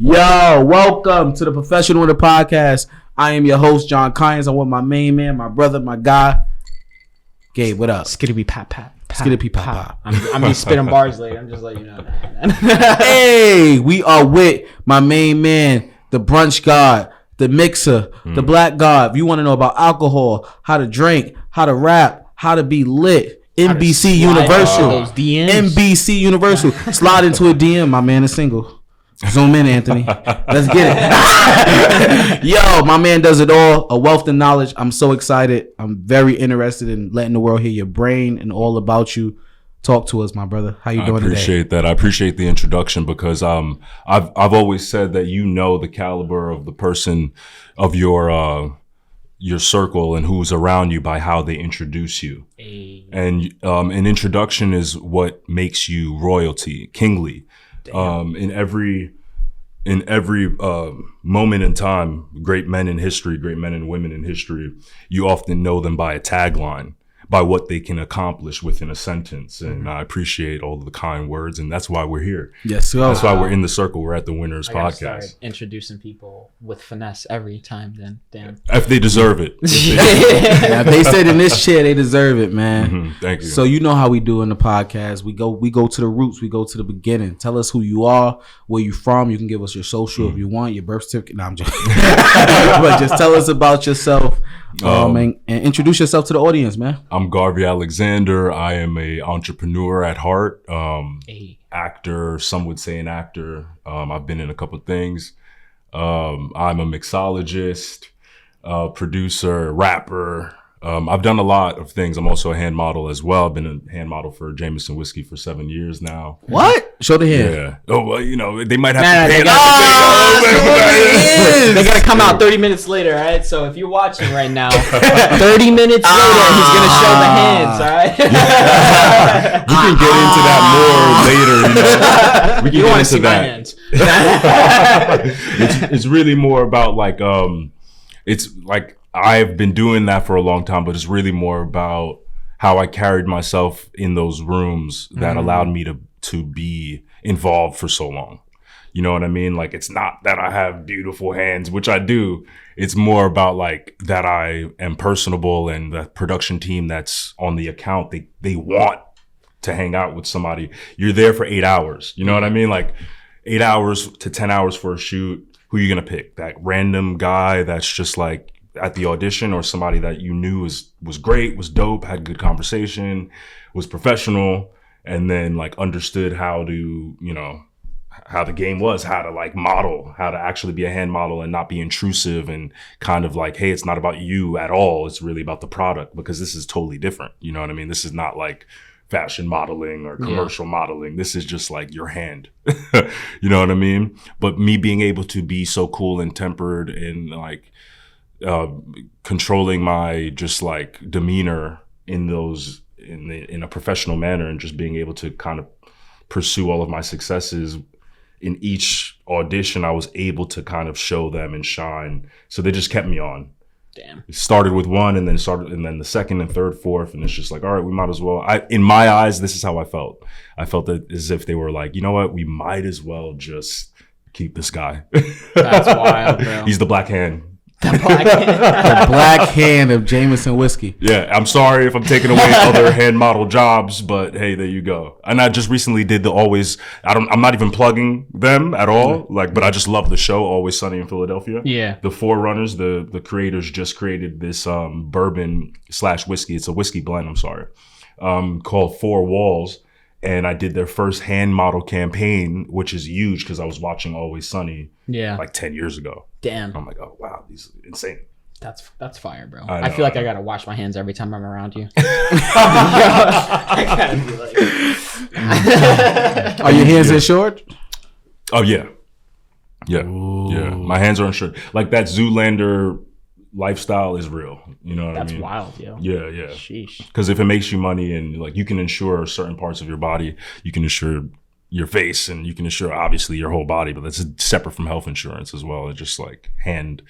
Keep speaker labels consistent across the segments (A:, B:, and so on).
A: Yo, welcome to the Professional in the Podcast. I am your host, John Conyers. I'm with my main man, my brother, my guy. Gabe, what up?
B: Skiddity pop pop.
A: Skiddity pop pop.
B: I'm be spitting bars later. I'm just letting you know.
A: Hey, we are with my main man, the Brunch God, the mixer, the Black God. If you want to know about alcohol, how to drink, how to rap, how to be lit, NBC Universal.
B: Those DMs.
A: NBC Universal. Slide into a DM. My man is single. Zoom in, Anthony. Let's get it. Yo, my man does it all. A wealth of knowledge. I'm so excited. I'm very interested in letting the world hear your brain and all about you. Talk to us, my brother. How you doing today?
C: I appreciate that. I appreciate the introduction because I've always said that you know the caliber of the person of your circle and who's around you by how they introduce you. Hey. And an introduction is what makes you royalty, kingly. In every moment in time, great men in history, great men and women in history, you often know them by a tagline, by what they can accomplish within a sentence. And I appreciate all of the kind words, and that's why we're here.
A: Yes,
C: that's why we're in the circle. We're at the Winners Podcast.
B: Start introducing people with finesse every time. Then, damn,
C: if they deserve it.
A: Yeah, they said in this chair they deserve it, man.
C: Mm-hmm. Thank you.
A: So you know how we do in the podcast. We go to the roots. We go to the beginning. Tell us who you are, where you from. You can give us your social if you want, your birth certificate. No, I'm joking. But just tell us about yourself. And introduce yourself to the audience, man.
C: I'm Garvey Alexander. I am a entrepreneur at heart. Actor, some would say an actor. I've been in a couple things. I'm a mixologist, producer, rapper. I've done a lot of things. I'm also a hand model as well. I've been a hand model for Jameson Whiskey for 7 years now.
A: What? Show the hand.
C: Yeah. Oh, well, you know, they might have to pay
B: They gotta come out 30 minutes later, all right? So if you're watching right now, 30 minutes later, he's gonna show the hands, all right?
C: We can get into that more later, you know. We can get into that. It's really more about like, it's like, I've been doing that for a long time, but it's really more about how I carried myself in those rooms that allowed me to be involved for so long. You know what I mean? Like, it's not that I have beautiful hands, which I do. It's more about like that I am personable, and the production team that's on the account, they want to hang out with somebody. You're there for 8 hours. You know what I mean? Like 8 hours to 10 hours for a shoot. Who are you going to pick? That random guy that's just like at the audition, or somebody that you knew was great, was dope, had good conversation, was professional, and then like understood how to, you know, how the game was, how to like model, how to actually be a hand model and not be intrusive, and kind of like, hey, it's not about you at all. It's really about the product, because this is totally different. You know what I mean? This is not like fashion modeling or commercial modeling. This is just like your hand. You know what I mean? But me being able to be so cool and tempered and like controlling my just like demeanor in those in a professional manner, and just being able to kind of pursue all of my successes in each audition, I was able to kind of show them and shine. So they just kept me on.
B: Damn.
C: It started with one, and then the second and third, fourth, and it's just like, all right, we might as well. In my eyes, this is how I felt. I felt that as if they were like, you know what, we might as well just keep this guy.
B: That's wild, bro.
C: He's the black hand.
A: The black hand of Jameson Whiskey.
C: Yeah, I'm sorry if I'm taking away other hand model jobs, but hey, there you go. And I just recently did I'm not even plugging them at all, like, but I just love the show, Always Sunny in Philadelphia.
B: Yeah.
C: The Forerunners, the creators just created this bourbon / whiskey. It's a whiskey blend, I'm sorry, called Four Walls. And I did their first hand model campaign, which is huge because I was watching Always Sunny like 10 years ago.
B: Damn.
C: I'm like, oh, wow, these are insane.
B: That's fire, bro. I feel like I got to wash my hands every time I'm around you. I got to be
A: like... Are your hands in short?
C: Oh, yeah. Yeah. Ooh. Yeah. My hands are in short. Like that Zoolander lifestyle is real. You know what I mean?
B: That's wild, yo.
C: Yeah, yeah.
B: Sheesh.
C: Because if it makes you money, and like you can insure certain parts of your body, you can insure your face, and you can insure obviously your whole body, but that's separate from health insurance as well. It's just like hand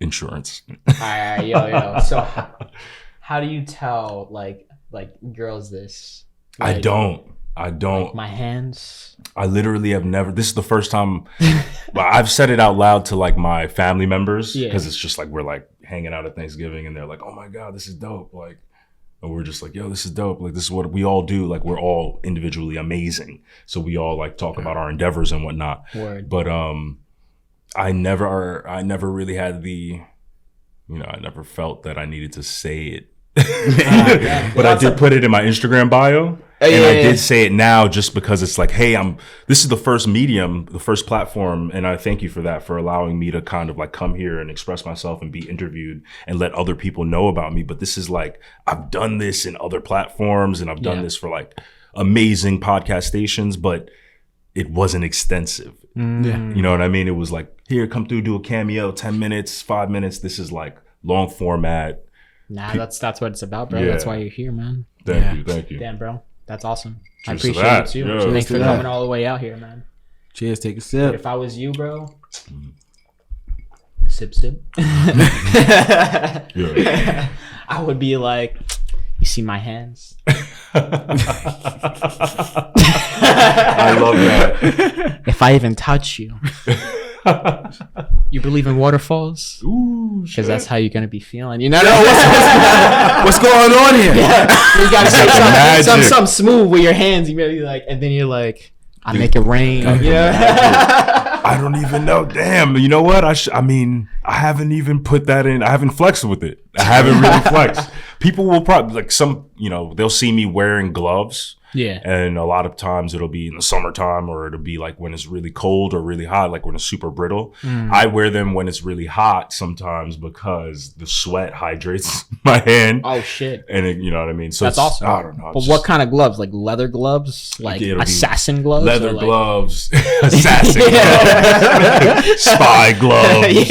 C: insurance.
B: All right, yo. So how do you tell like girls this? Like,
C: I don't I don't.
B: Like my hands.
C: I literally have never. This is the first time. I've said it out loud to like my family members because it's just like we're like hanging out at Thanksgiving and they're like, "Oh my God, this is dope!" Like, and we're just like, "Yo, this is dope!" Like, this is what we all do. Like, we're all individually amazing, so we all like talk about our endeavors and whatnot.
B: Word.
C: But I never really had the, I never felt that I needed to say it. But I did put it in my Instagram bio, and I did say it now just because it's like, hey, this is the first medium, the first platform, and I thank you for that, for allowing me to kind of like come here and express myself and be interviewed and let other people know about me. But this is like, I've done this in other platforms and I've done this for like amazing podcast stations, but it wasn't extensive. You know what I mean? It was like, here, come through, do a cameo, 10 minutes, 5 minutes. This is like long format.
B: Nah, that's what it's about, bro. That's why you're here, man.
C: Thank you.
B: Damn, bro. That's awesome.
C: Cheers
B: I appreciate
C: to
B: it
C: that.
B: too.
C: Yeah,
B: Thanks for coming all the way out here, man.
A: Cheers, take a
B: But
A: sip.
B: if I was you, bro, sip, sip. I would be like, you see my hands?
C: I love that.
B: If I even touch you, you believe in waterfalls?
C: Ooh,
B: Because that's how you're gonna be feeling. You know?
A: What's going on here?
B: You gotta say
C: Magic.
B: something smooth with your hands. You gotta be like, and then you're like, I make it rain. Yeah.
C: I don't even know. Damn. You know what? I mean, I haven't even put that in. I haven't flexed with it. I haven't really flexed. People will probably like they'll see me wearing gloves.
B: Yeah.
C: And a lot of times it'll be in the summertime, or it'll be like when it's really cold or really hot, like when it's super brittle. I wear them when it's really hot sometimes because the sweat hydrates my hand.
B: Oh shit.
C: And you know what I mean? So
B: that's awesome.
C: I don't know.
B: But what kind of gloves? Like leather gloves? Like assassin gloves?
C: Leather
B: like...
C: gloves. Assassin gloves. Spy gloves.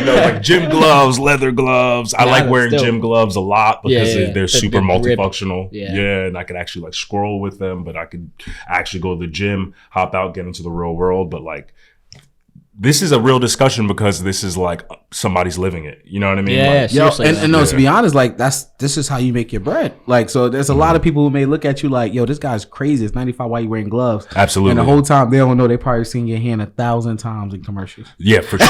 C: No, like gym gloves, leather gloves. I like wearing gym gloves a lot because they're super multifunctional. Yeah. And I could actually like scroll with them, but I could actually go to the gym, hop out, get into the real world. But like, this is a real discussion because this is like somebody's living it. You know what I mean?
B: Yeah,
C: like,
B: seriously.
A: And no, to be honest, like this is how you make your bread. Like, so there's a lot of people who may look at you like, yo, this guy's crazy. It's 95. Why you wearing gloves?
C: Absolutely.
A: And the whole time they don't know, they probably seen your hand 1,000 times in commercials.
C: Yeah, for sure.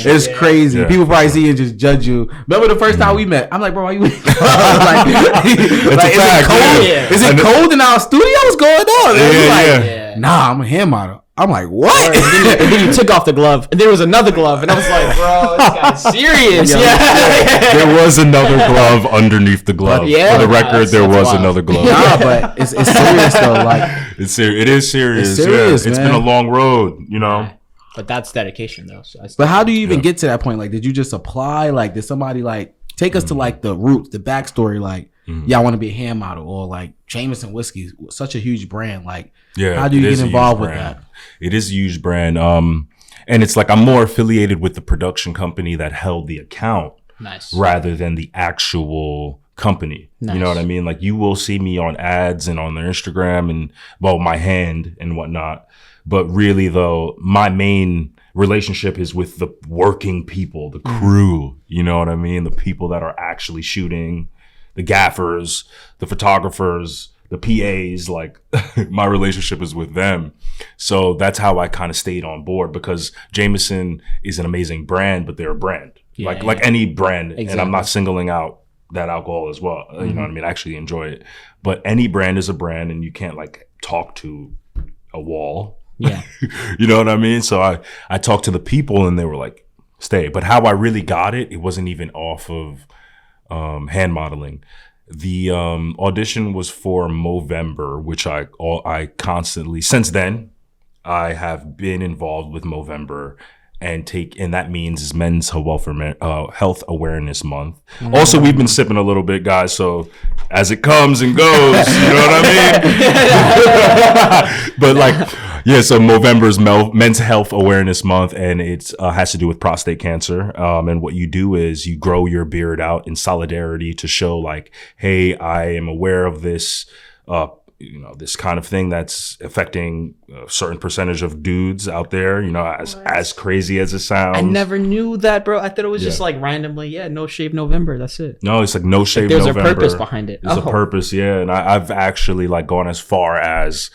A: It's crazy.
C: Yeah.
A: People probably see you and just judge you. Remember the first time we met? I'm like, bro, why you wearing gloves? Like,
C: It's a fact,
A: cold?
C: yeah.
A: Is it cold in our studio? What's going on? And he's like,
C: Yeah.
A: nah, I'm a hair model. I'm like, what?
B: And then you took off the glove, and there was another glove, and I was like, bro, this guy's serious. Yeah.
C: There was another glove underneath the glove.
B: Yeah.
C: For the record, there was
B: wild.
C: another glove.
A: Nah, but it's serious though. Like,
C: It is serious.
A: It's serious,
C: It's
A: man.
C: been a long road, you know.
B: But that's dedication, though. So
A: but how do you even get to that point? Like, did you just apply? Like, did somebody like take us to like the roots, the backstory? Like, yeah, I want to be a hand model, or like Jameson whiskey, such a huge brand. Like, how do you get involved with that?
C: It is a huge brand. And it's like I'm more affiliated with the production company that held the account rather than the actual company. You know what I mean? Like, you will see me on ads and on their Instagram and my hand and whatnot. But really though, my main relationship is with the working people, the crew, you know what I mean? The people that are actually shooting, the gaffers, the photographers, the PAs, like my relationship is with them. So that's how I kind of stayed on board, because Jameson is an amazing brand, but they're a brand, like any brand. Exactly. And I'm not singling out that alcohol as well. You know what I mean? I actually enjoy it, but any brand is a brand, and you can't like talk to a wall.
B: Yeah.
C: You know what I mean? So I talked to the people and they were like, stay. But how I really got it, it wasn't even off of hand modeling. The audition was for Movember, which I constantly, since then, I have been involved with Movember, and that means is Men's Health Awareness Month. Also, we've been sipping a little bit, guys, so as it comes and goes, you know what I mean? But like, yeah, so Movember is Men's Health Awareness Month, and it has to do with prostate cancer. And what you do is you grow your beard out in solidarity to show like, hey, I am aware of this this kind of thing that's affecting a certain percentage of dudes out there, as crazy as it sounds.
B: I never knew that, bro. I thought it was just like randomly, No Shave November. That's it.
C: No, it's like No Shave
B: there's
C: November.
B: There's a purpose behind it.
C: There's a purpose, yeah. And I've actually like gone as far as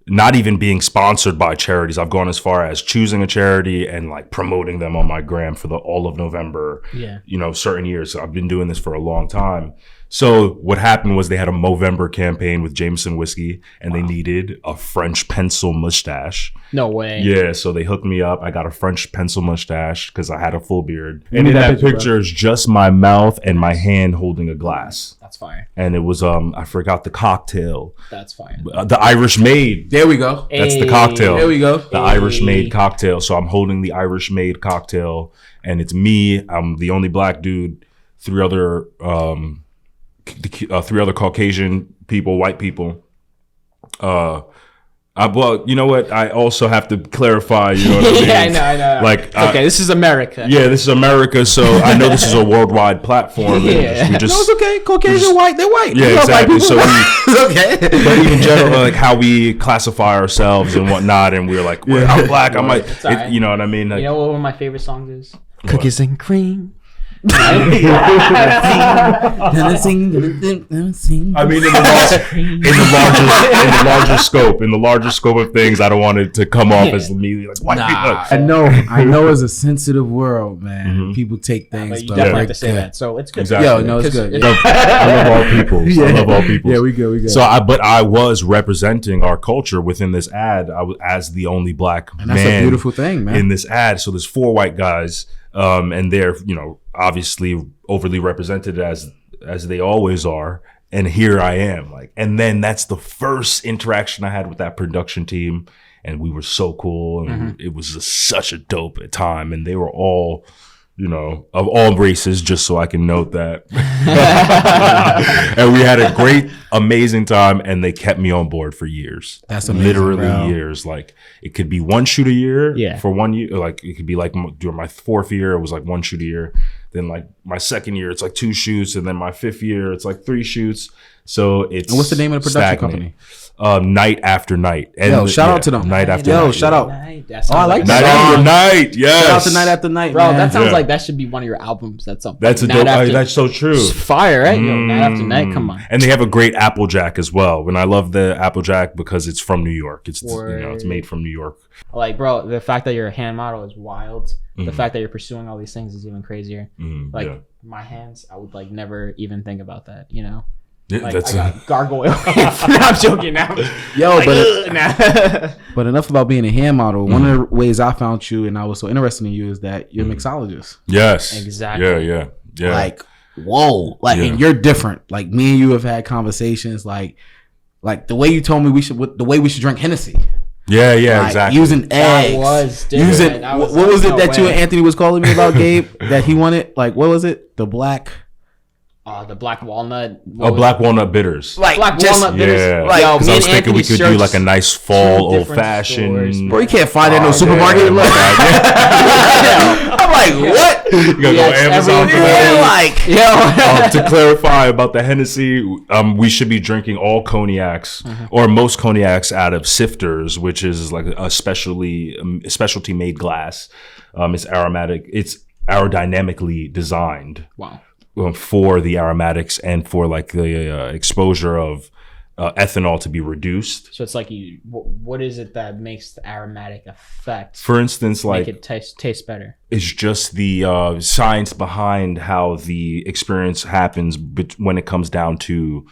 C: not even being sponsored by charities. I've gone as far as choosing a charity and like promoting them on my gram for all of November.
B: Yeah.
C: Certain years. So I've been doing this for a long time. So what happened was they had a Movember campaign with Jameson whiskey, and they needed a French pencil mustache.
B: No way.
C: Yeah, so they hooked me up. I got a French pencil mustache because I had a full beard. And in that picture is just my mouth and my hand holding a glass.
B: That's fire.
C: And it was I forgot the cocktail.
B: That's fire.
C: The Irish Maid.
A: There we go.
C: That's the cocktail.
A: There we go.
C: The Irish Maid cocktail. So I'm holding the Irish Maid cocktail, and it's me. I'm the only black dude. Three other Caucasian people, white people. Well, you know what? I also have to clarify. You know what I mean?
B: Yeah, I know.
C: Like,
B: okay, this is America.
C: Yeah, this is America. So I know this is a worldwide platform.
B: Yeah.
A: No, it's okay. Caucasian, white, they're white.
C: Yeah, exactly. So
A: it's okay.
C: But even general, like how we classify ourselves and whatnot, and we're like, well, I'm black. I'm like,
B: right.
C: you know what I mean? Like,
B: you know what one of my favorite songs is? Cookies and cream.
C: I mean, in the larger scope of things, I don't want it to come off as immediately like white people.
A: I know it's a sensitive world, man. Mm-hmm. People take things,
B: but you definitely have to say that. So it's good.
C: Exactly.
A: Yo, no, it's good.
C: I love all people. I love all people.
A: Yeah, we good.
C: So I was representing our culture within this ad. I was as the only black man.
A: That's a beautiful thing, man.
C: In this ad, so there's 4 white guys. And they're, obviously overly represented as they always are. And here I am, and then that's the first interaction I had with that production team. And we were so cool. And it was just such a dope time. And they were all, of all races, just so I can note that. And we had a great, amazing time. And they kept me on board for years.
A: That's amazing,
C: literally
A: bro.
C: Years. Like it could be 1 shoot a year.
B: Yeah.
C: For 1 year. Like it could be like during my 4th year, it was like 1 shoot a year. Then like my 2nd year, it's like 2 shoots. And then my 5th year, it's like 3 shoots. So it's
A: and what's the name of the production company?
C: Night After Night. And
A: shout out to them.
C: Night After Night.
A: Shout out.
B: I like
C: Night After Night. Yes.
A: Shout out to Night After Night,
B: bro.
A: man.
B: That sounds like that should be one of your albums. That's something.
C: That's a dope. That's so true.
B: It's fire, right? Yo, Night After Night. Come on.
C: And they have a great Applejack as well. And I love the Applejack because it's from New York. It's it's made from New York.
B: Like, bro, the fact that you're a hand model is wild. The fact that you're pursuing all these things is even crazier. My hands, I would like never even think about that.
C: Yeah,
B: like,
C: that's
B: I got gargoyle hands. I'm joking now.
A: Yo, but enough about being a hand model. One of the ways I found you and I was so interested in you is that you're a mixologist.
C: Yes.
B: Exactly.
C: Yeah.
A: Like, whoa. Like, and you're different. Like, me and you have had conversations like the way you told me we should drink Hennessy.
C: Yeah,
A: like,
C: exactly.
A: Using eggs.
B: That was different.
A: What was it that you and Anthony was calling me about, Gabe? That he wanted? Like, what was it? The black
B: walnut.
C: Black walnut bitters.
B: Like black walnut bitters.
C: Yeah.
B: Like,
C: I was thinking we could do like a nice fall old fashioned.
A: Bro, you can't find that in no supermarket. I'm like, what?
C: You gotta go Amazon for that.
A: Like,
C: to clarify about the Hennessy, we should be drinking all cognacs or most cognacs out of sifters, which is like a specialty made glass. It's aromatic. It's aerodynamically designed.
B: Wow.
C: For the aromatics and for like the exposure of ethanol to be reduced.
B: So it's like what is it that makes the aromatic effect?
C: For instance, like
B: make it taste better.
C: It's just the science behind how the experience happens when it comes down to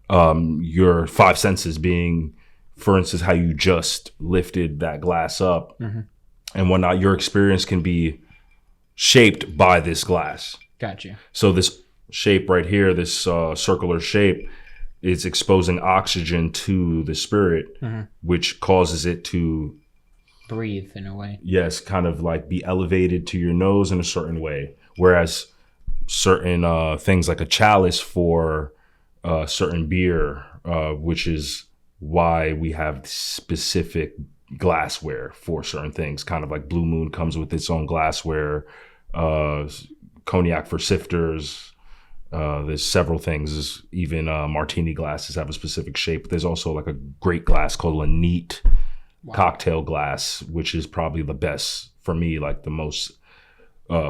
C: your 5 senses being, for instance, how you just lifted that glass up and whatnot. Your experience can be shaped by this glass.
B: Gotcha.
C: So this shape right here, this circular shape, is exposing oxygen to the spirit, which causes it to
B: breathe in a way.
C: Yes, kind of like be elevated to your nose in a certain way. Whereas certain things like a chalice for certain beer, which is why we have specific glassware for certain things. Kind of like Blue Moon comes with its own glassware. Cognac for sifters, There's several things. Even martini glasses have a specific shape. There's also like a great glass called a neat cocktail glass, which is probably the best for me, like the most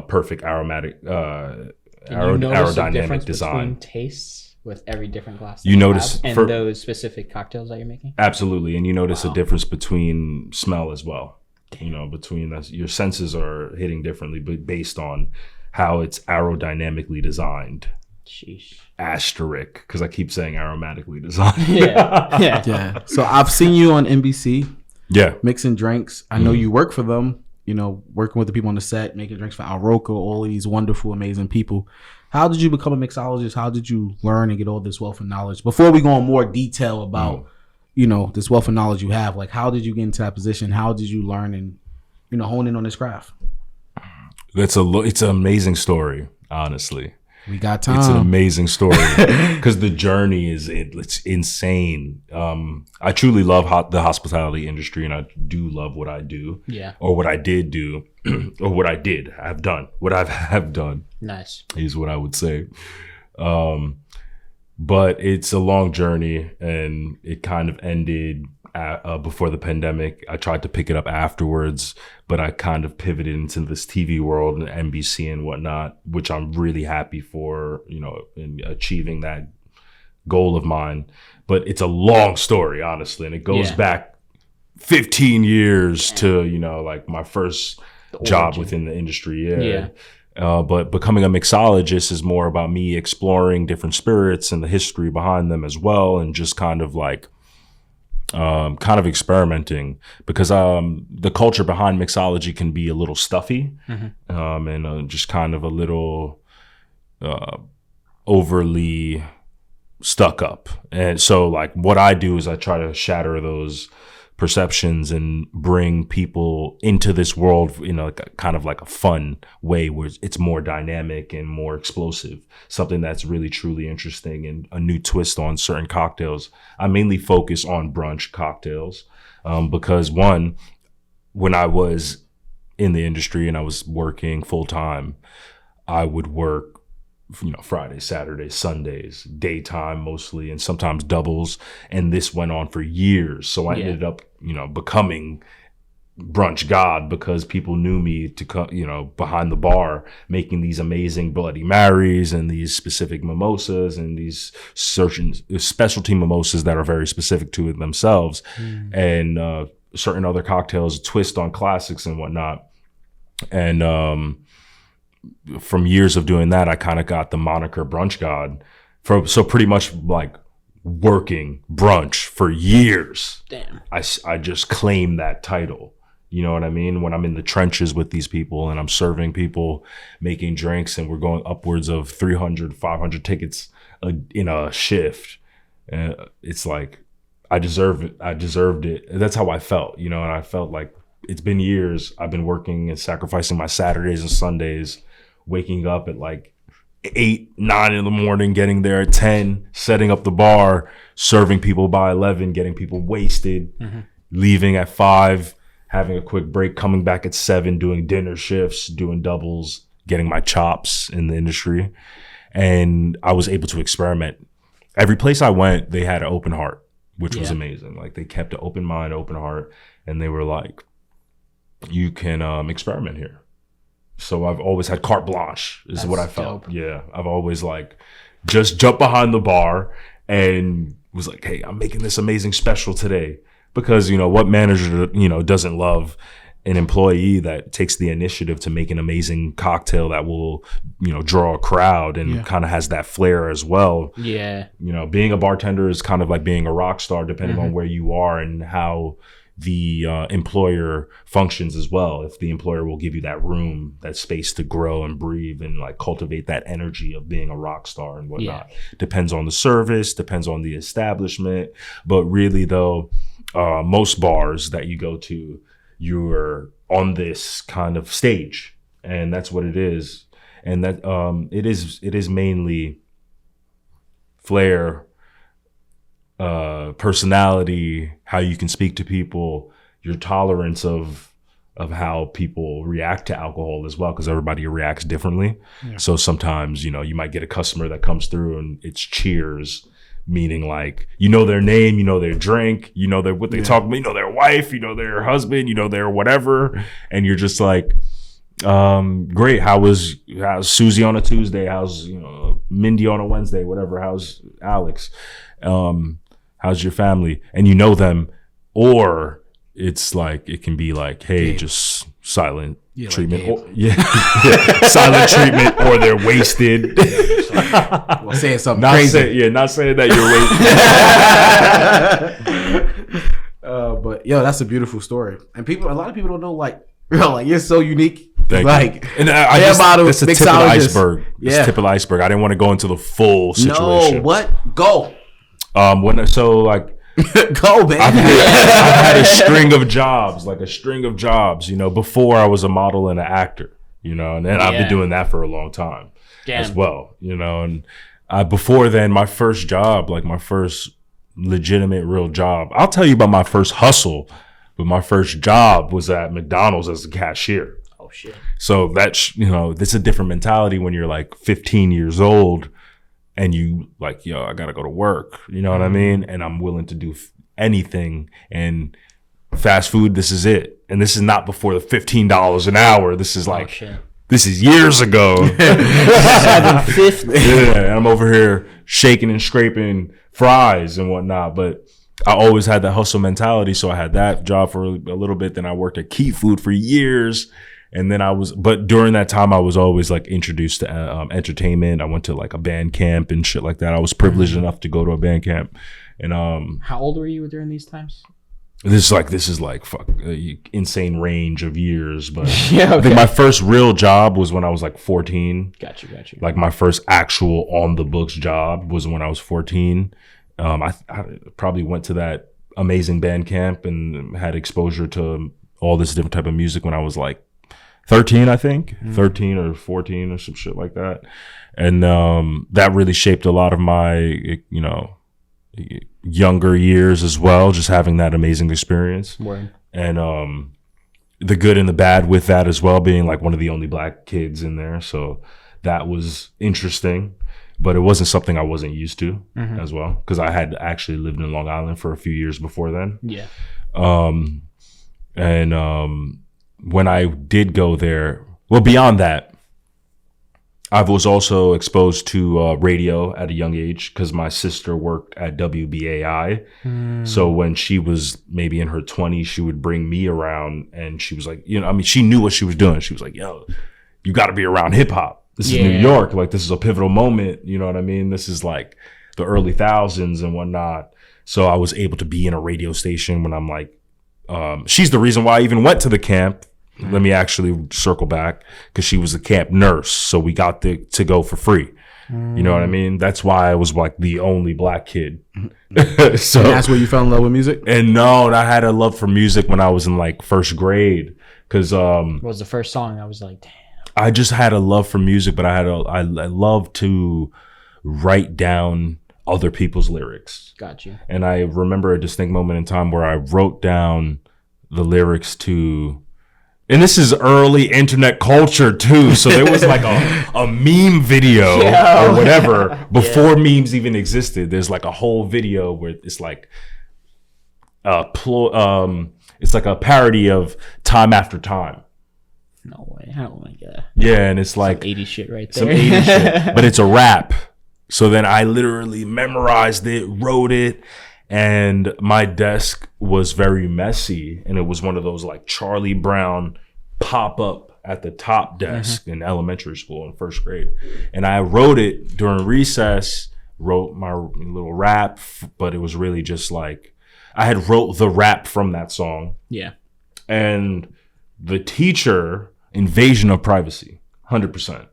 C: perfect aromatic, aerodynamic design.
B: Between tastes with every different glass
C: you notice
B: and those specific cocktails that you're making?
C: Absolutely. And you notice a difference between smell as well. Between us, your senses are hitting differently, but based on how it's aerodynamically designed.
B: Sheesh.
C: Asterisk, because I keep saying aromatically designed.
A: Yeah. So I've seen you on NBC.
C: Yeah.
A: Mixing drinks. I know you work for them, working with the people on the set, making drinks for Al Roker, all of these wonderful, amazing people. How did you become a mixologist? How did you learn and get all this wealth of knowledge? Before we go in more detail about, this wealth of knowledge you have, like, how did you get into that position? How did you learn and, hone in on this craft?
C: It's an amazing story, honestly.
A: We got time.
C: It's an amazing story because the journey it's insane. I truly love the hospitality industry, and I do love what I do.
B: Yeah.
C: Or what I did do, or what I did have done. What I have done.
B: Nice.
C: Is what I would say. But it's a long journey, and it kind of ended before the pandemic. I tried to pick it up afterwards, but I kind of pivoted into this TV world and NBC and whatnot, which I'm really happy for, in achieving that goal of mine. But it's a long story, honestly, and it goes back 15 years to, like my first job within the industry. But becoming a mixologist is more about me exploring different spirits and the history behind them as well, and just kind of like experimenting, because the culture behind mixology can be a little stuffy, and just kind of a little overly stuck up. And so like what I do is I try to shatter those perceptions and bring people into this world in a kind of like a fun way where it's more dynamic and more explosive, something that's really truly interesting and a new twist on certain cocktails. I mainly focus on brunch cocktails because one, when I was in the industry and I was working full time, I would work Fridays, Saturdays, Sundays, daytime mostly, and sometimes doubles. And this went on for years. So I ended up, becoming Brunch God because people knew me to come, behind the bar, making these amazing Bloody Marys and these specific mimosas and these certain specialty mimosas that are very specific to it themselves, and certain other cocktails, twist on classics and whatnot. And from years of doing that, I kind of got the moniker Brunch God. So pretty much like working brunch for years.
B: Damn.
C: I just claim that title. You know what I mean? When I'm in the trenches with these people and I'm serving people, making drinks, and we're going upwards of 300, 500 tickets in a shift. It's like, I deserve it. I deserved it. That's how I felt, and I felt like it's been years. I've been working and sacrificing my Saturdays and Sundays, waking up at like 8, 9 in the morning, getting there at 10, setting up the bar, serving people by 11, getting people wasted, leaving at 5, having a quick break, coming back at 7, doing dinner shifts, doing doubles, getting my chops in the industry. And I was able to experiment. Every place I went, they had an open heart, which was amazing. Like they kept an open mind, open heart, and they were like, you can experiment here. So I've always had carte blanche is what I felt. Dope. Yeah. I've always like just jumped behind the bar and was like, hey, I'm making this amazing special today. Because, what manager, doesn't love an employee that takes the initiative to make an amazing cocktail that will, draw a crowd and kind of has that flair as well.
B: Yeah.
C: Being a bartender is kind of like being a rock star, depending on where you are and how the employer functions as well. If the employer will give you that room, that space to grow and breathe and like cultivate that energy of being a rock star and whatnot. Depends on the service, depends on the establishment. But really though, most bars that you go to, you're on this kind of stage, and that's what it is. And that it is mainly flair, personality, how you can speak to people, your tolerance of of how people react to alcohol as well, because everybody reacts differently. Yeah. So sometimes, you know, you might get a customer that comes through and it's cheers, meaning like, you know their name, you know their drink, you know what they talk about, you know their wife, you know their husband, you know their whatever, and you're just like, great. How's Susie on a Tuesday? How's, you know, Mindy on a Wednesday? Whatever. How's Alex? How's your family? And you know them, or it's like it can be like, hey, just silent treatment. Like silent treatment, or they're wasted.
A: Well, saying something crazy.
C: Not saying that
A: you're wasted. But yo, that's a beautiful story, and a lot of people don't know, like, bro, like, you're so unique.
C: Like, and that's a tip of the iceberg. Yeah. It's tip of the iceberg. I didn't want to go into the full situation.
A: No, what? Go.
C: Go, man. I've had a string of jobs, you know, before I was a model and an actor, you know, and then I've been doing that for a long time as well, you know, and before then, my first job, like my first legitimate real job, I'll tell you about my first hustle, but my first job was at McDonald's as a cashier.
B: Oh shit.
C: So that's, you know, this is a different mentality when you're like 15 years old and you like, yo, I gotta go to work, you know what I mean? And I'm willing to do anything, and fast food, this is it. And this is not before the $15 an hour. This is like, this is years ago.
A: Yeah,
C: and I'm over here shaking and scraping fries and whatnot, but I always had that hustle mentality. So I had that job for a little bit. Then I worked at Key Food for years. And then but during that time, I was always like introduced to entertainment. I went to like a band camp and shit like that. I was privileged enough to go to a band camp. And
B: how old were you during these times?
C: This is like fuck insane range of years. But I think my first real job was when I was like 14.
B: Got you.
C: Like my first actual on the books job was when I was 14. I probably went to that amazing band camp and had exposure to all this different type of music when I was like 13, I think, 13 or 14 or some shit like that. And that really shaped a lot of my, you know, younger years as well, just having that amazing experience.
B: Word.
C: And the good and the bad with that as well, being like one of the only black kids in there. So that was interesting, but it wasn't something I wasn't used to as well, because I had actually lived in Long Island for a few years before then.
B: Yeah.
C: When I did go there, well, beyond that, I was also exposed to radio at a young age because my sister worked at WBAI. So when she was maybe in her 20s, she would bring me around, and she was like, you know, I mean, she knew what she was doing. She was like, yo, you got to be around hip hop. This is New York. Like, this is a pivotal moment. You know what I mean? This is like the early thousands and whatnot. So I was able to be in a radio station when I'm like, she's the reason why I even went to the camp. Let me actually circle back, because she was a camp nurse. So we got to go for free. You know what I mean? That's why I was like the only black kid. So
A: and that's where you fell in love with music?
C: And no, I had a love for music when I was in like first grade. Because
B: what was the first song? I was like, damn.
C: I just had a love for music, but I love to write down other people's lyrics.
B: Got you.
C: And I remember a distinct moment in time where I wrote down the lyrics to, and this is early internet culture too, so there was like a meme video or whatever before memes even existed. There's like a whole video where it's like it's like a parody of Time After Time.
B: No way. Oh my god.
C: Yeah, and it's like
B: some 80s shit right there.
C: Some 80s shit, but it's a rap. So then I literally memorized it, wrote it, and my desk was very messy, and it was one of those like Charlie Brown pop-up at the top desk in elementary school in first grade. And I wrote it during recess, wrote my little rap, but it was really just like, I had wrote the rap from that song.
B: Yeah.
C: And the teacher, invasion of privacy, 100%.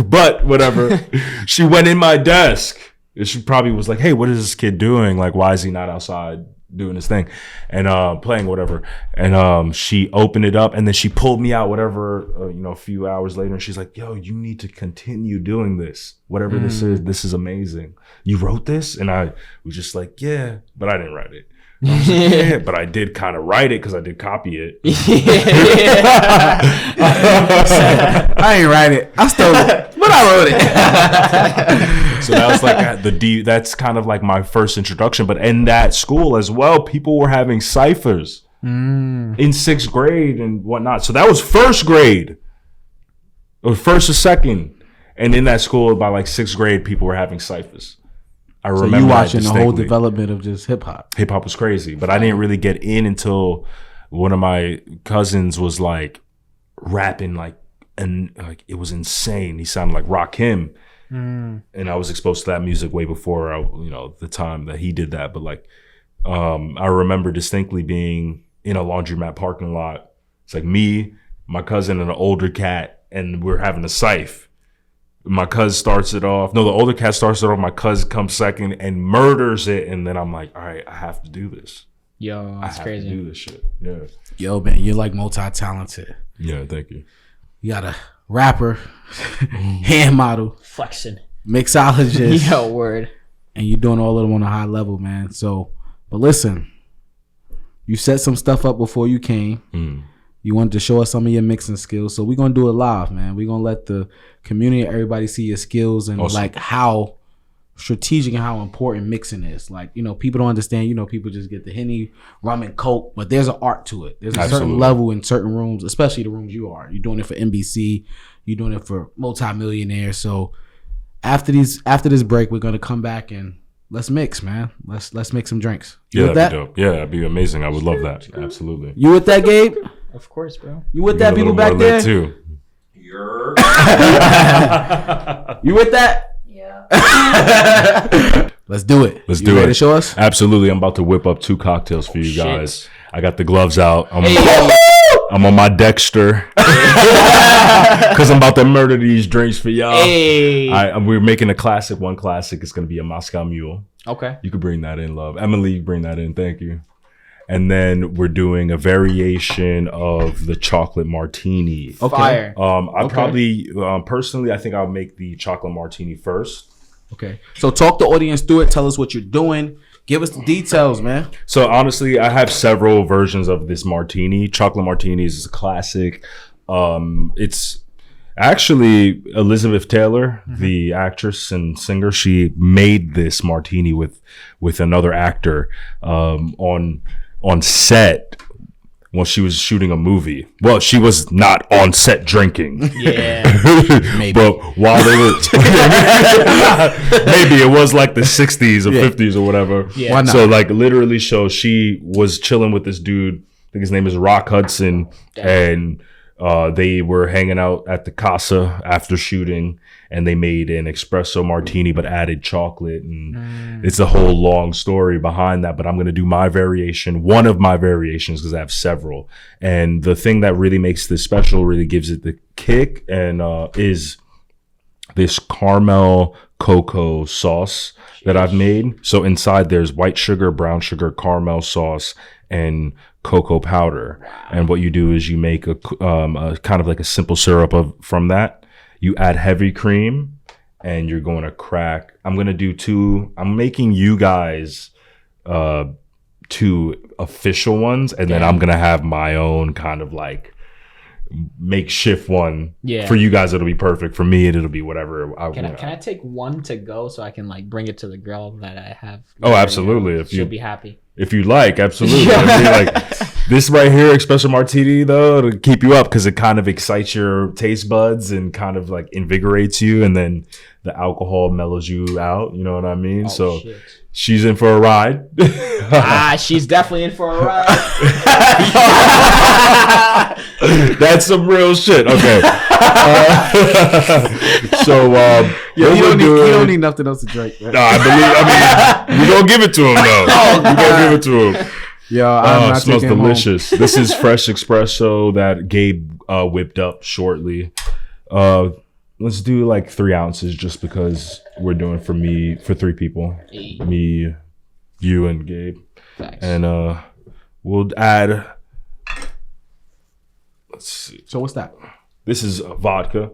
C: But whatever, she went in my desk. She probably was like, hey, what is this kid doing? Like, why is he not outside doing his thing and playing whatever? And she opened it up, and then she pulled me out whatever, a few hours later, and she's like, yo, you need to continue doing this. Whatever this is amazing. You wrote this? And I was just like, yeah, but I didn't write it. And I was like, yeah, but I did kind of write it because I did copy it.
A: I ain't write it. I stole it, but I wrote it.
C: So that was like that's kind of like my first introduction. But in that school as well, people were having ciphers in sixth grade and whatnot. So that was first grade, or first or second. And in that school, by like sixth grade, people were having ciphers. I remember
A: you watching the whole development of just hip hop.
C: Hip hop was crazy, but I didn't really get in until one of my cousins was like rapping and it was insane. He sounded like Rakim, and I was exposed to that music way before the time that he did that. But I remember distinctly being in a laundromat parking lot. It's like me, my cousin, and an older cat, and we're having a siph. My cuz starts it off. No, the older cat starts it off. My cuz comes second and murders it. And then I'm like, all right, I have to do this.
B: Yo, that's crazy.
C: I have to do this shit. Yeah.
A: Yo, man, you're like multi-talented.
C: Yeah, thank you.
A: You got a rapper, hand model,
B: flexing,
A: mixologist.
B: Yo, word.
A: And you're doing all of them on a high level, man. So, but listen, you set some stuff up before you came. You wanted to show us some of your mixing skills. So we're going to do it live, man. We're going to let the community, everybody see your skills and like how strategic and how important mixing is. Like, people don't understand, people just get the Henny, rum, and Coke, but there's an art to it. There's a certain level in certain rooms, especially the rooms you are. You're doing it for NBC. You're doing it for multimillionaires. So after this break, we're going to come back and let's mix, man. Let's make some drinks.
C: Yeah, that'd be dope. Yeah, that'd be amazing. I would love that. Absolutely.
A: You with that, Gabe?
B: Of course, bro.
A: You with that, people back there?
C: Too.
A: You with that?
D: Yeah.
A: Let's do it.
C: You
A: ready to show us?
C: Absolutely. I'm about to whip up 2 cocktails for you guys. I got the gloves out. I'm on my Dexter because I'm about to murder these drinks for y'all. We're making a classic. One classic is going to be a Moscow Mule.
B: Okay.
C: You could bring that in, love. Emily, bring that in. Thank you. And then we're doing a variation of the chocolate martini.
B: Okay. Fire.
C: Probably, personally, I think I'll make the chocolate martini first.
A: Okay. So talk the audience through it. Tell us what you're doing. Give us the details, man.
C: So honestly, I have several versions of this martini. Chocolate martinis is a classic. It's actually Elizabeth Taylor, the actress and singer. She made this martini with another actor on set when she was shooting a movie. Well, she was not on set drinking. Yeah, maybe. But while they were, maybe it was like the 60s or 50s or whatever. Yeah. Why not? So like literally, she was chilling with this dude. I think his name is Rock Hudson, and they were hanging out at the Casa after shooting, and they made an espresso martini but added chocolate, and it's a whole long story behind that. But I'm going to do my variation, one of my variations, because I have several. And the thing that really makes this special, really gives it the kick, and is this caramel cocoa sauce that I've made. So inside there's white sugar, brown sugar, caramel sauce, and cocoa powder. And what you do is you make a kind of like a simple syrup from that. You add heavy cream, and you're going to crack. I'm making you guys 2 official ones, and then I'm going to have my own kind of like makeshift one. Yeah. For you guys, it'll be perfect. For me, it'll be whatever. Can
B: I take one to go so I can like bring it to the girl that I have?
C: Oh, absolutely.
B: She'll be happy.
C: If you like, absolutely. Like, this right here, espresso martini, though, it'll keep you up because it kind of excites your taste buds and kind of like invigorates you, and then the alcohol mellows you out. You know what I mean? Shit. She's in for a ride.
B: She's definitely in for a ride.
C: That's some real shit. Okay.
A: You don't need nothing else to drink. Man.
C: I mean, we're going to give it to him, though. We're going to give it to him.
A: Yeah,
C: it smells delicious. This is fresh espresso that Gabe whipped up shortly. Let's do like 3 ounces just because we're doing for 3 people. Me, you, and Gabe. Thanks. And we'll add, let's see.
A: So what's that?
C: This is vodka.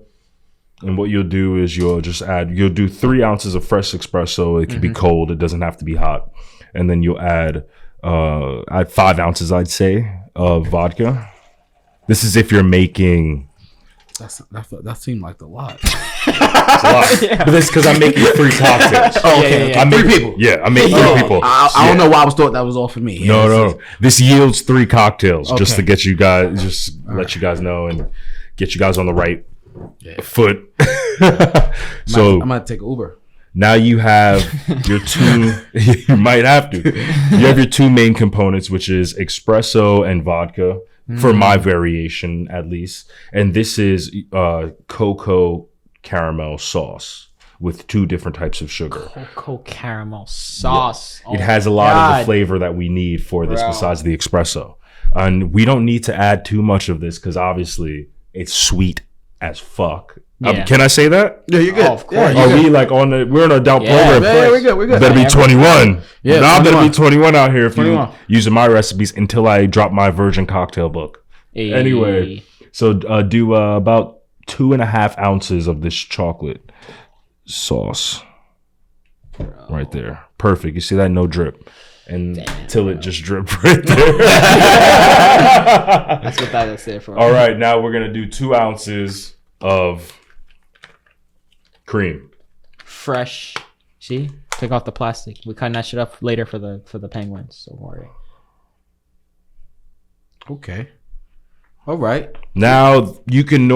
C: And what you'll do is you'll do 3 ounces of fresh espresso. It can be cold. It doesn't have to be hot. And then you'll add at 5 ounces, I'd say, of vodka. This is if you're making.
A: That seemed like a lot.
C: It's a lot. Yeah. But this because I'm making 3 cocktails.
A: Oh, okay.
B: Yeah.
C: I'm
A: 3 people.
C: Yeah, I'm making 3 people.
A: I don't know why I was thought that was all for me.
C: No. This yields 3 cocktails just
A: Okay.
C: to get you guys, let you guys know and get you guys on the right foot. So
A: I'm gonna take an Uber.
C: now you have your 2. You might have to. You have your 2 main components, which is espresso and vodka. For my variation, at least. And this is cocoa caramel sauce with 2 different types of sugar.
B: Cocoa caramel sauce.
C: It has a lot of the flavor that we need for this besides the espresso. And we don't need to add too much of this because obviously it's sweet as fuck.
B: Yeah.
C: Can I say that?
A: Yeah, you're good.
B: Oh, of course.
C: Are we like we're on an adult program?
A: Yeah, we're good.
C: You better be 21.
A: Yeah,
C: now I'm
A: 21.
C: gonna be 21 out here if
A: 21.
C: you using my recipes until I drop my virgin cocktail book.
B: Hey.
C: Anyway, so do about 2.5 ounces of this chocolate sauce right there. Perfect. You see that? No drip. Until it just dripped right there.
B: That's what that is there for.
C: All right, now we're gonna do 2 ounces of cream.
B: Fresh. See? Take off the plastic. We cutting that shit up later for the penguins. So don't worry.
A: Okay. All right.
C: Now you can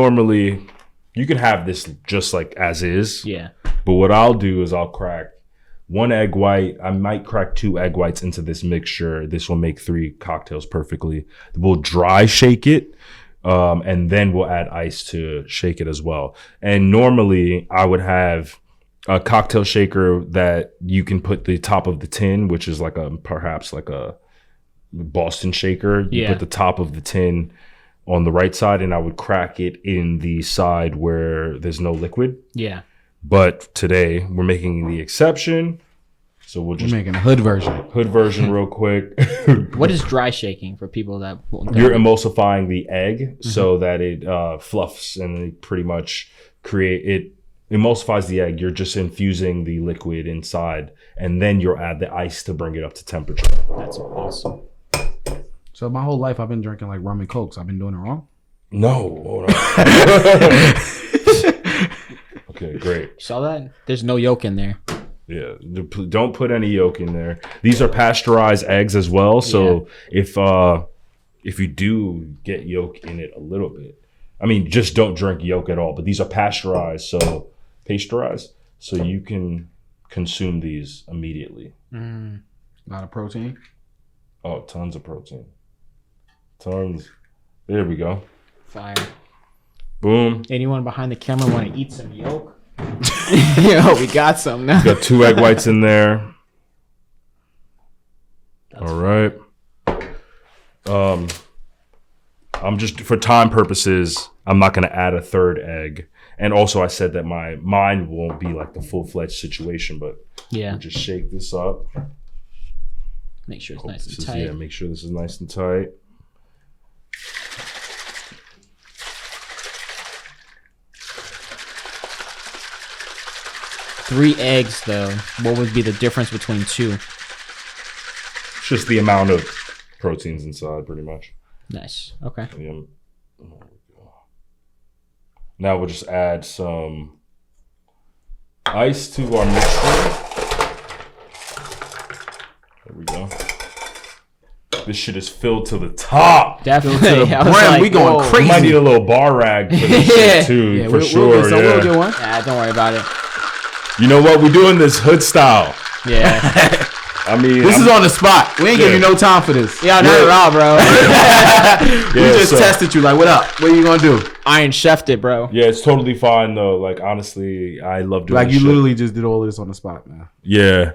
C: have this just like as is.
B: Yeah.
C: But what I'll do is I'll crack 1 egg white. I might crack 2 egg whites into this mixture. This will make 3 cocktails perfectly. We'll dry shake it. And then we'll add ice to shake it as well. And normally I would have a cocktail shaker that you can put the top of the tin, which is like perhaps like a Boston shaker. You put the top of the tin on the right side and I would crack it in the side where there's no liquid.
B: Yeah.
C: But today we're making the exception. So we're just
A: making a hood version.
C: Real quick.
B: What is dry shaking for people that
C: You're emulsifying the egg so that it fluffs and it pretty much emulsifies the egg. You're just infusing the liquid inside and then you'll add the ice to bring it up to temperature.
B: That's awesome.
A: So my whole life I've been drinking like rum and cokes. I've been doing it wrong?
C: No. Hold on. Okay, great.
B: Saw that? There's no yolk in there.
C: Yeah, don't put any yolk in there. These are pasteurized eggs as well. So if you do get yolk in it a little bit, I mean, just don't drink yolk at all. But these are pasteurized, so you can consume these immediately.
A: A lot of protein.
C: Oh, tons of protein. Tons. There we go.
B: Fire.
C: Boom.
B: Anyone behind the camera want to eat some yolk? Yo, we got some now.
C: Got 2 egg whites in there. All right. I'm just, for time purposes, I'm not going to add a 3rd egg. And also I said that my mind won't be like the full-fledged situation, but we'll just shake this up.
B: Make sure it's nice and tight.
C: Make sure this is nice and tight.
B: Three eggs, though. What would be the difference between 2?
C: It's just the amount of proteins inside, pretty much.
B: Nice. Okay.
C: Yeah. Now we'll just add some ice to our mixture. There we go. This shit is filled to the top.
B: Definitely.
A: We going crazy.
C: We might need a little bar rag for this shit too, for sure.
A: We'll get one.
B: Yeah, don't worry about it.
C: You know what? We're doing this hood style.
B: Yeah.
C: I mean,
A: this is on the spot. We ain't giving you no time for this.
B: Yeah, not at all, bro.
A: We just tested you. Like, what up? What are you gonna do?
B: Iron chefed it, bro.
C: Yeah, it's totally fine though. Like, honestly, I love doing
A: Like, you
C: shit.
A: literally just did all this on the spot, man.
C: Yeah.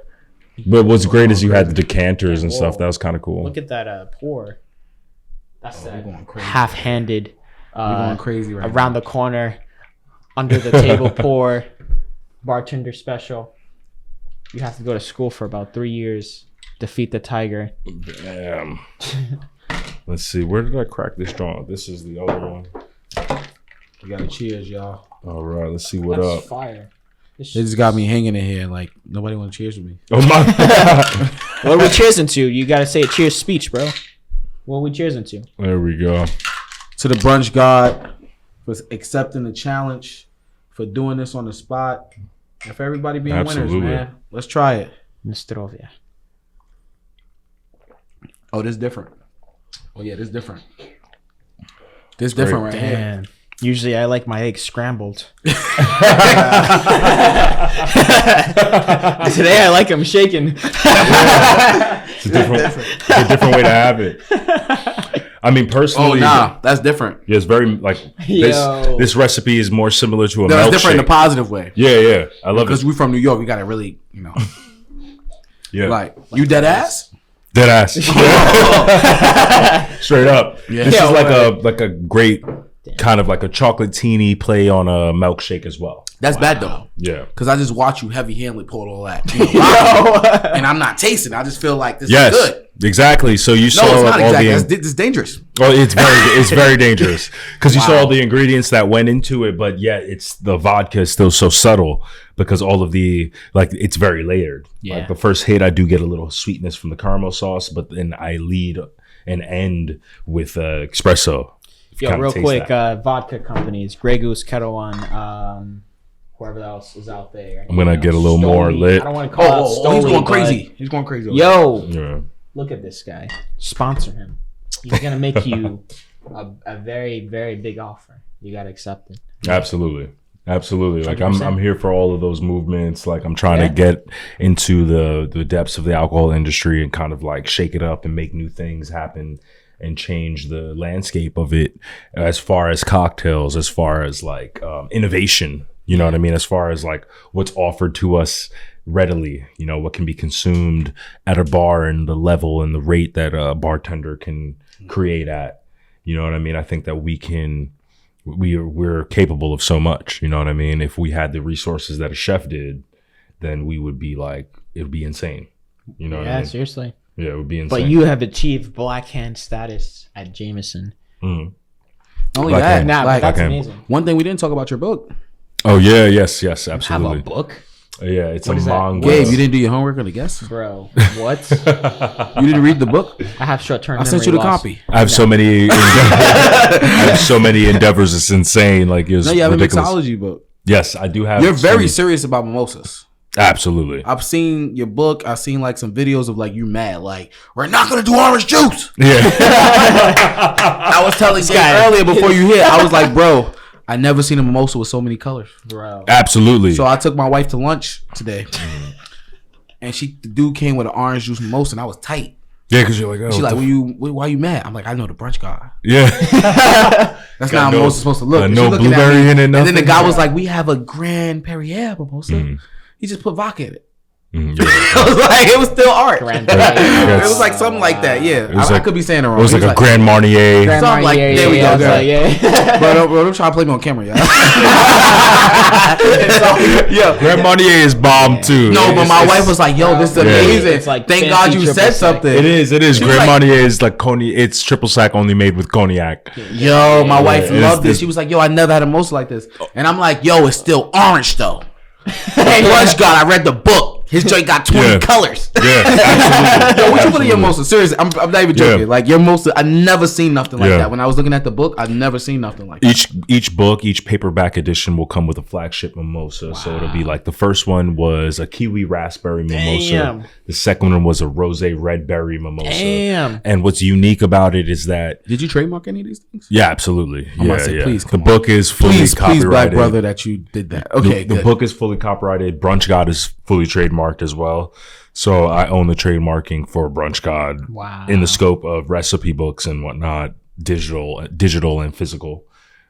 C: But what's great is you had the decanters and stuff. That was kind of cool.
B: Look at that pour. That's that
A: going crazy.
B: half-handed.
A: We're going crazy right
B: around the corner, under the table pour, bartender special. You have to go to school for about 3 years. Defeat the tiger.
C: Damn. Let's see. Where did I crack this joint? This is the other one.
A: We gotta cheers, y'all.
C: All right. Let's see what
B: That's
C: up.
B: fire.
A: They just got me hanging in here. Like nobody want to cheers with me.
C: Oh my!
B: What are we cheersing to? You got to say a cheers speech, bro. What are we cheersing to?
C: There we go.
A: To the Brunch God for accepting the challenge, for doing this on the spot, and for everybody being
C: Absolutely.
A: winners, man. Let's try it.
B: Nostrovia.
A: Oh, this different. Oh yeah, this different. This different right here.
B: Damn. Usually I like my eggs scrambled. Today I like them shaken.
C: It's a different way to have it. I mean, personally,
A: That's different.
C: yeah, it's very like this recipe is more similar to a
A: No, it's
C: milkshake.
A: different in a positive way.
C: Yeah, I love
A: Because
C: it.
A: we from New York, we gotta really,
C: Yeah,
A: like you dead ass.
C: dead ass. Straight up.
A: Yeah.
C: This
B: Yeah,
C: is like a great kind of like a chocolatini play on a milkshake as well.
A: That's bad though.
C: Yeah.
A: Because I just watch you heavy-handedly pull all that, and I'm not tasting. I just feel like this
C: Yes.
A: is good.
C: Exactly. So you saw
A: No, it's not
C: all
A: exactly. It's dangerous.
C: Well, it's very dangerous because you saw all the ingredients that went into it, but yet it's the vodka is still so subtle because all of the it's very layered.
B: Yeah.
C: Like the first hit, I do get a little sweetness from the caramel sauce, but then I lead and end with espresso. If you
B: Yo,
C: kinda
B: real
C: taste
B: quick,
C: that.
B: vodka companies, Grey Goose, Kettle One, whoever else is out there.
C: I'm gonna get a little more lit.
B: I don't want to call it
A: He's
B: Stoli,
A: going
B: but-
A: crazy. He's going crazy.
B: Yo,
C: Yeah.
B: look at this guy. Sponsor him. He's gonna make you a very, very big offer. You gotta accept it.
C: Absolutely. Like
B: 100%.
C: I'm here for all of those movements. Like I'm trying to get into the depths of the alcohol industry and kind of like shake it up and make new things happen and change the landscape of it as far as cocktails, as far as like innovation, you know what I mean? As far as like what's offered to us readily, what can be consumed at a bar and the level and the rate that a bartender can create at, you know what I mean? I think that we're capable of so much, you know what I mean? If we had the resources that a chef did, then we would be like, it would be insane. You know what I mean?
B: Seriously.
C: Yeah, it would be insane.
B: But you have achieved black hand status at Jameson.
C: Mhm.
A: Only
C: Black
A: that.
C: hand.
B: Nah, but
A: Like,
B: that's
C: hand.
B: amazing.
A: one thing we didn't talk about your book.
C: Oh yeah, yes,
B: Have a
C: absolutely.
B: book,
C: Yeah, it's
B: What
C: a
B: is that?
C: manga.
A: Gabe, you didn't do your homework on the guests.
B: bro. What?
A: You didn't read the book.
B: I have short-term
A: I
B: memory
A: sent you the
B: loss.
A: copy.
C: I have so many. I have so many endeavors. It's insane. Like it was
A: No, you have
C: ridiculous.
A: a mixology book.
C: Yes, I do have.
A: You're
C: so
A: very
C: many-
A: serious about mimosas.
C: Absolutely.
A: I've seen your book. I've seen like some videos of like you mad. Like we're not gonna do orange juice.
C: Yeah.
A: I was telling you earlier before you hit. I was like, bro, I never seen a mimosa with so many colors.
B: Bro.
C: Absolutely.
A: So I took my wife to lunch today, and the dude came with an orange juice mimosa, and I was tight.
C: Yeah, because you're like, oh,
A: She's like, why you mad? I'm like, I know the brunch guy.
C: yeah.
A: That's
C: Got
A: not how
C: no-
A: mimosa's supposed to look.
C: got
A: And
C: no
A: she looking at
C: blueberry
A: me,
C: in it,
A: and then the
C: nothing?
A: guy was like, we have a Grand Perrier mimosa. He just put vodka in it.
C: Mm, yeah.
A: I was like, it was still art.
B: Grand
A: It
B: Perrier.
A: was like something like that. Yeah,
C: was
A: I
C: like-
A: could be saying it wrong.
C: It was
A: He
C: like a Grand Marnier.
B: Grand
A: Something like-
B: Marnier,
A: there we go,
B: I was
A: girl.
B: like, yeah.
A: Bro, don't try to play me on camera, y'all.
C: Yeah, Grand Marnier is bomb too.
A: No, but my
C: It's-
A: wife was like, "Yo, this is
B: Yeah.
A: amazing."
B: It's like
A: Thank
B: fancy
A: God you
B: triple
A: said
B: sec.
A: something.
C: It is.
A: She was
C: Grand
A: like-
C: Marnier is like it's triple sec only made with cognac.
A: Yo, my wife
C: Yeah,
A: loved
C: it's-
A: this. She was like, "Yo, I never had a mimosa like this," and I'm like, "Yo, it's still orange though." Brunch God, I read the book. His joint got 20
C: Yeah.
A: colors.
C: Yeah, absolutely.
A: Yo, what you put in your mimosa? Seriously, I'm not even joking.
C: Yeah.
A: Like your mimosa, I never seen nothing like
C: Yeah.
A: that. When I was looking at the book, I've never seen nothing like that.
C: Each book, each paperback edition will come with a flagship mimosa. So it'll be like the first one was a kiwi raspberry mimosa.
B: Damn.
C: The second one was a rosé red berry mimosa.
B: Damn.
C: And what's unique about it is that
A: Did you trademark any of these things?
C: yeah, absolutely.
A: I'm
C: Yeah,
A: about to say,
C: yeah.
A: please,
C: the
A: come on.
C: book is fully
A: Please,
C: copyrighted.
A: black brother, that you did that. Okay,
C: The
A: good.
C: book is fully copyrighted. Brunch God is fully trademarked as well. So I own the trademarking for Brunch God.
B: Wow.
C: In the scope of recipe books and whatnot, digital and physical,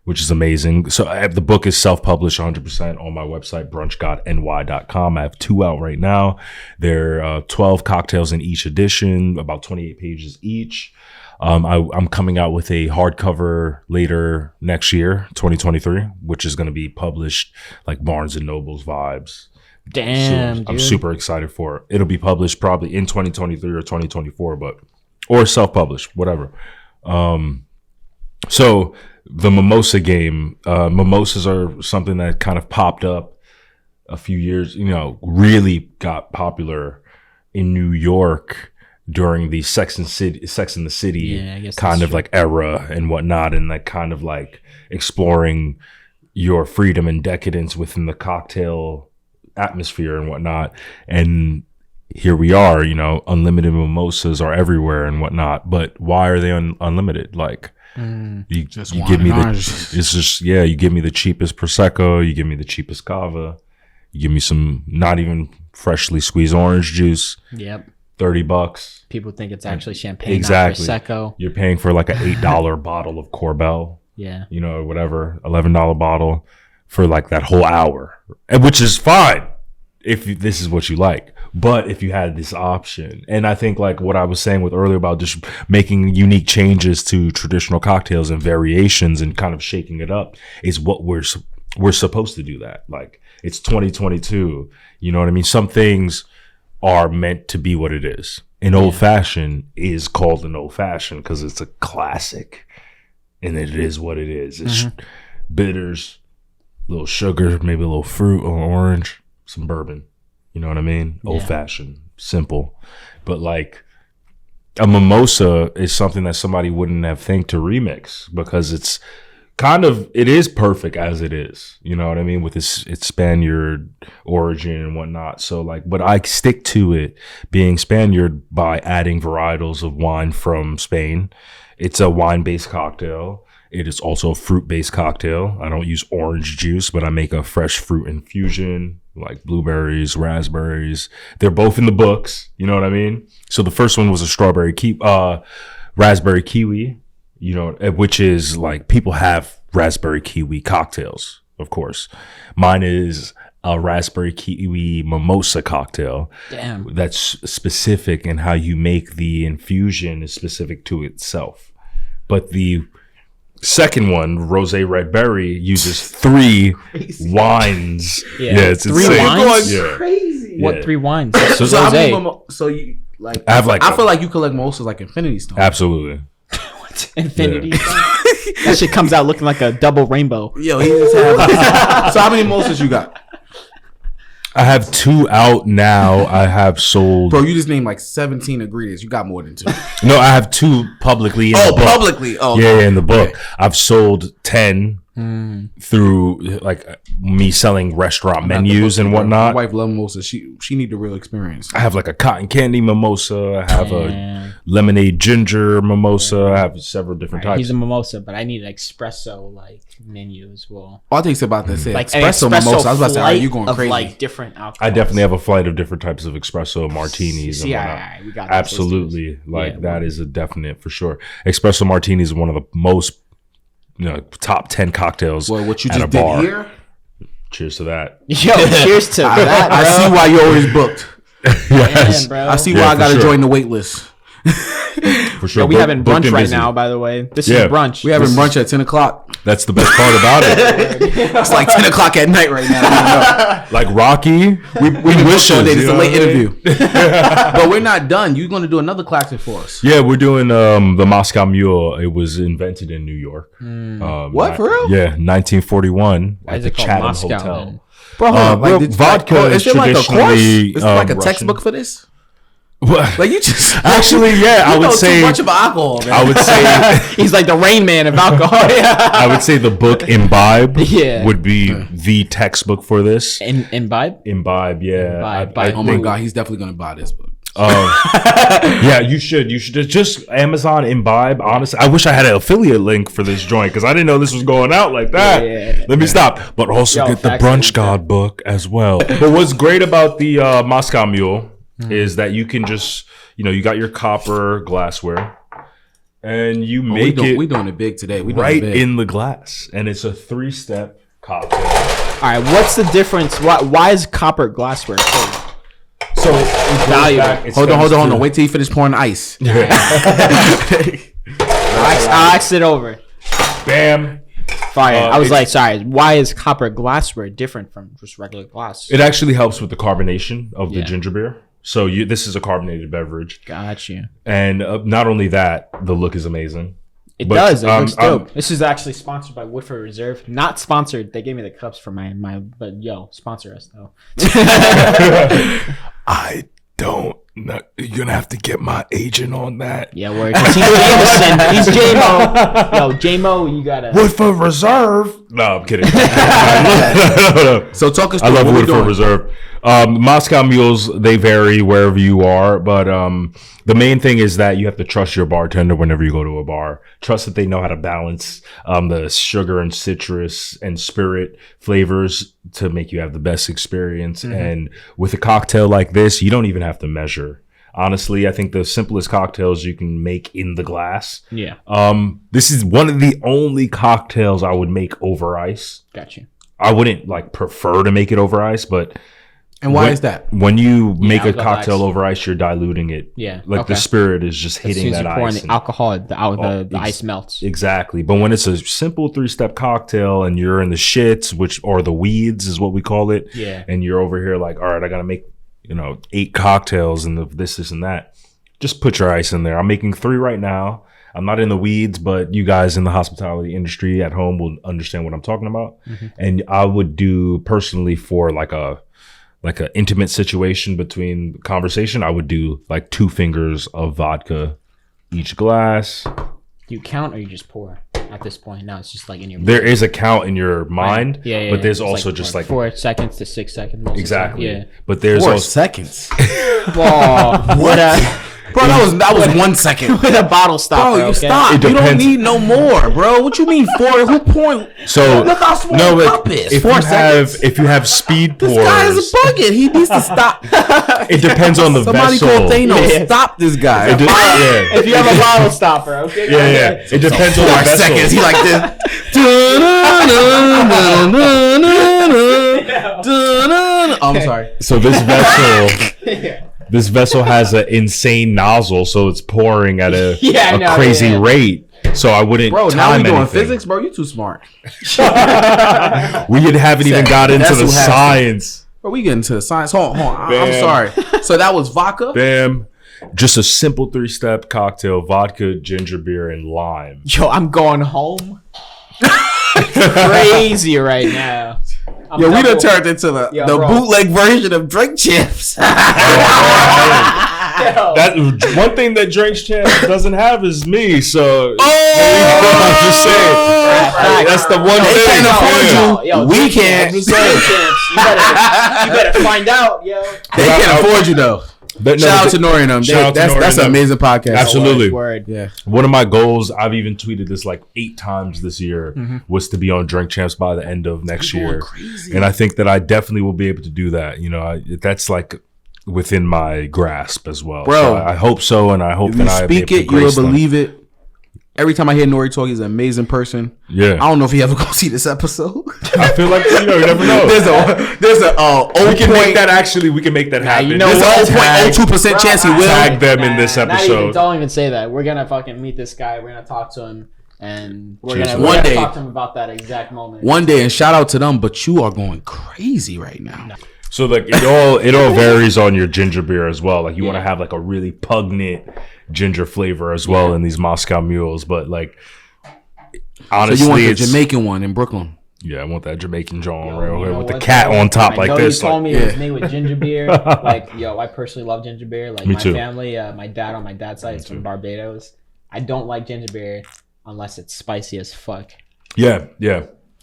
C: which is amazing. So the book is self-published 100% on my website, brunchgodny.com. I have 2 out right now. There are 12 cocktails in each edition, about 28 pages each. I'm coming out with a hardcover later next year, 2023, which is going to be published like Barnes and Noble's vibes.
B: Damn,
C: I'm
B: dude.
C: super excited for it. It'll be published probably in 2023 or 2024, or self-published, whatever. So the mimosa game, mimosas are something that kind of popped up a few years, really got popular in New York during the Sex and the City kind of like era and whatnot, and like kind of like exploring your freedom and decadence within the cocktail atmosphere and whatnot. And here we are, unlimited mimosas are everywhere and whatnot, but why are they unlimited? Like, you give me you give me the cheapest Prosecco, you give me the cheapest Cava, you give me some not even freshly squeezed orange juice.
B: Yep.
C: $30.
B: People think it's actually champagne,
C: exactly.
B: not Prosecco.
C: You're paying for like an $8 bottle of Corbel.
B: Yeah.
C: Whatever, $11 bottle for like that whole hour, which is fine if this is what you like. But if you had this option, and I think like what I was saying with earlier about just making unique changes to traditional cocktails and variations and kind of shaking it up is what we're supposed to do that. Like, it's 2022. You know what I mean? Some things are meant to be what it is. An old fashioned is called an old fashioned because it's a classic, and it is what it is. It's bitters, a little sugar, maybe a little fruit or orange, some bourbon. You know what I mean? Old fashioned, simple. But like a mimosa is something that somebody wouldn't have think to remix because it is perfect as it is. You know what I mean? With its Spaniard origin and whatnot. So like, but I stick to it being Spaniard by adding varietals of wine from Spain. It's a wine-based cocktail. It is also a fruit-based cocktail. I don't use orange juice, but I make a fresh fruit infusion, like blueberries, raspberries. They're both in the books. You know what I mean? So the first one was a raspberry kiwi, which is like, people have raspberry kiwi cocktails, of course. Mine is a raspberry kiwi mimosa cocktail.
B: Damn.
C: That's specific, and how you make the infusion is specific to itself. But the second one, Rosé Red Berry, uses 3 wines. Yeah, it's
B: 3
C: insane.
B: wines?
A: Yeah. Crazy.
B: What 3 wines?
A: So you like? I feel like you collect mimosas like Infinity Stone.
C: Absolutely.
B: Infinity Stone? That shit comes out looking like a double rainbow.
A: Yo, he just had. So how many mimosas you got?
C: I have 2 out now. I have sold.
A: Bro, you just named like 17 ingredients. You got more than 2.
C: No, I have 2 publicly.
A: Publicly. Oh,
C: yeah, in the book. I've sold 10 through like me selling restaurant menus and whatnot.
A: My wife loves mimosas. She need the real experience.
C: I have like a cotton candy mimosa. I have a lemonade ginger mimosa. I have several different types.
B: He's a mimosa, but I need an espresso like menu as well.
A: Oh, I think it's about to say
B: like
A: espresso mimosa. I was about to say, are you going crazy?
B: Like different alcohols.
C: I definitely have a flight of different types of espresso martinis and whatnot.
B: We got
C: absolutely. That is a definite for sure. Espresso martini is one of the most top 10 cocktails.
A: Well, what you
C: at
A: just
C: a bar.
A: did here?
C: Cheers to that.
B: Yo, cheers to that, bro.
A: I see why you're always booked.
C: Yes.
B: Man, bro.
A: I see why I got to join the wait list.
C: For sure.
B: We having brunch right now, by the way. This is brunch.
A: We having brunch at 10 o'clock.
C: That's the best part about it.
A: It's like 10 o'clock at night right now.
C: Like Rocky, we wish
A: it's a late interview. But we're not done. You're going to do another classic for us.
C: Yeah, we're doing the Moscow Mule. It was invented in New York.
A: What, for real?
C: Yeah, 1941
B: Why
C: at
B: is
C: the
B: it called
C: Chatham
B: Moscow,
C: Hotel.
B: then?
A: Bro,
C: vodka is
A: it like a course?
C: traditionally
A: It's like a
C: Russian.
A: textbook for this?
C: What?
A: Like you just
C: Actually, yeah, I would say
A: too much about alcohol, man.
C: I would say
B: He's like the Rain Man of alcohol.
C: I would say the book Imbibe
B: Yeah.
C: would be the textbook for this.
B: Imbibe?
C: Imbibe, yeah.
B: Imbibe.
A: Oh my god, he's definitely gonna buy this book.
C: Yeah, you should just Amazon Imbibe. Honestly, I wish I had an affiliate link for this joint because I didn't know this was going out like that. Let me stop. But also get the Brunch God book as well. But what's great about the Moscow Mule is that you can just, you got your copper glassware and you make
A: we doing it big today. We doing
C: right
A: it big.
C: in the glass, and it's a 3-step cocktail.
B: All right, what's the difference? Why is copper glassware so
C: it's
B: valuable?
A: Hold on. Wait till you finish pouring the ice.
B: I'll ask it over.
C: Bam.
B: Fire. I was like, sorry, why is copper glassware different from just regular glass?
C: It actually helps with the carbonation of the ginger beer. So this is a carbonated beverage.
B: Got you.
C: And not only that, the look is amazing.
B: It does. It looks dope. This is actually sponsored by Woodford Reserve. Not sponsored. They gave me the cups for my but yo, sponsor us though.
C: I don't know. You're gonna have to get my agent on that.
B: Yeah, word. He's Jameson. He's J-Mo. Yo, J-Mo, you gotta.
C: Woodford Reserve. No, I'm kidding. No.
A: So talk us
C: I
A: through
C: love
A: what we're
C: Woodford
A: doing.
C: Reserve. Moscow mules, they vary wherever you are, but the main thing is that you have to trust your bartender whenever you go to a bar. Trust that they know how to balance the sugar and citrus and spirit flavors to make you have the best experience. Mm-hmm. And with a cocktail like this, you don't even have to measure. Honestly, I think the simplest cocktails you can make in the glass.
B: Yeah.
C: This is one of the only cocktails I would make over ice.
B: Gotcha.
C: I wouldn't prefer to make it over ice, but
A: And why is that?
C: When you make a cocktail over ice, you're diluting it.
B: Yeah.
C: The spirit is just hitting that ice. As soon as you pour in
B: the alcohol, the ice melts.
C: Exactly. But when it's a simple 3-step cocktail and you're in the shits, or the weeds is what we call it.
B: Yeah.
C: And you're over here like, all right, I got to make, 8 cocktails and this, and that. Just put your ice in there. I'm making 3 right now. I'm not in the weeds, but you guys in the hospitality industry at home will understand what I'm talking about. Mm-hmm. And I would do personally for like an intimate situation between conversation, I would do 2 fingers of vodka each glass.
B: Do you count or you just pour at this point? Now it's just in your mind.
C: There is a count in your mind, but there's also just
B: 4 seconds to 6 seconds.
C: Exactly.
B: Yeah.
C: But there's
A: 4
C: also
A: seconds.
B: What?
A: Bro, that was 1 second.
B: With a bottle stopper.
A: Bro, you
B: okay?
A: stop. You don't need no more, bro. What you mean 4? Who point?
C: So
A: look how small the cup is.
C: If you have speed pours,
A: this guy is a bucket. He needs to stop.
C: It depends on the
A: Somebody
C: vessel.
A: call Thanos. Stop this guy.
B: If you have a bottle stopper, okay.
C: Yeah. It depends on the
A: 4
C: vessel.
A: seconds. He like this. I'm sorry.
C: So this vessel. This vessel has an insane nozzle, so it's pouring at a crazy rate. So I wouldn't.
A: Bro,
C: time
A: now we doing
C: anything.
A: physics, bro. You too smart.
C: We haven't even got into the science.
A: Bro, we get into the science. Hold on. I'm sorry. So that was vodka.
C: Bam. Just a simple 3-step cocktail: vodka, ginger beer, and lime.
B: Yo, I'm going home. Crazy right now.
A: We done turned into the bootleg version of Drink Chips.
C: That one thing that Drink Chips doesn't have is me. So I'm just saying, that's the one
A: they
C: thing.
A: Can't afford you. We can't.
B: You better find out, yo.
A: They can't afford you though. Shout out to Nori and them. That's an amazing podcast.
C: Absolutely.
B: Word.
A: Yeah.
C: One of my goals, I've even tweeted this 8 times this year, was to be on Drink Champs by the end of next year.
A: Crazy.
C: And I think that I definitely will be able to do that. That's within my grasp as well.
A: Bro,
C: so I hope so, and I hope that I
A: speak it, you will believe it. Every time I hear Nori talk, he's an amazing person.
C: Yeah.
A: I don't know if he ever gonna see this episode.
C: I feel like you never know.
A: There's a
C: we can make that happen.
B: You know
A: there's a 0.02% chance he will.
C: Tag them in this episode.
B: Don't even say that. We're gonna fucking meet this guy. We're gonna talk to him, and we're gonna talk to him about that exact moment.
A: One day, and shout out to them. But you are going crazy right now.
B: No.
C: So it all varies on your ginger beer as well. You want to have a really pungent ginger flavor as well in these Moscow mules, but honestly,
A: so you want the Jamaican one in Brooklyn?
C: Yeah, I want that Jamaican John with the cat on top like this.
B: You told me it was made with ginger beer. I personally love ginger beer.
C: Me
B: my
C: too.
B: Family, my dad on my dad's side is from Barbados. I don't like ginger beer unless it's spicy as fuck.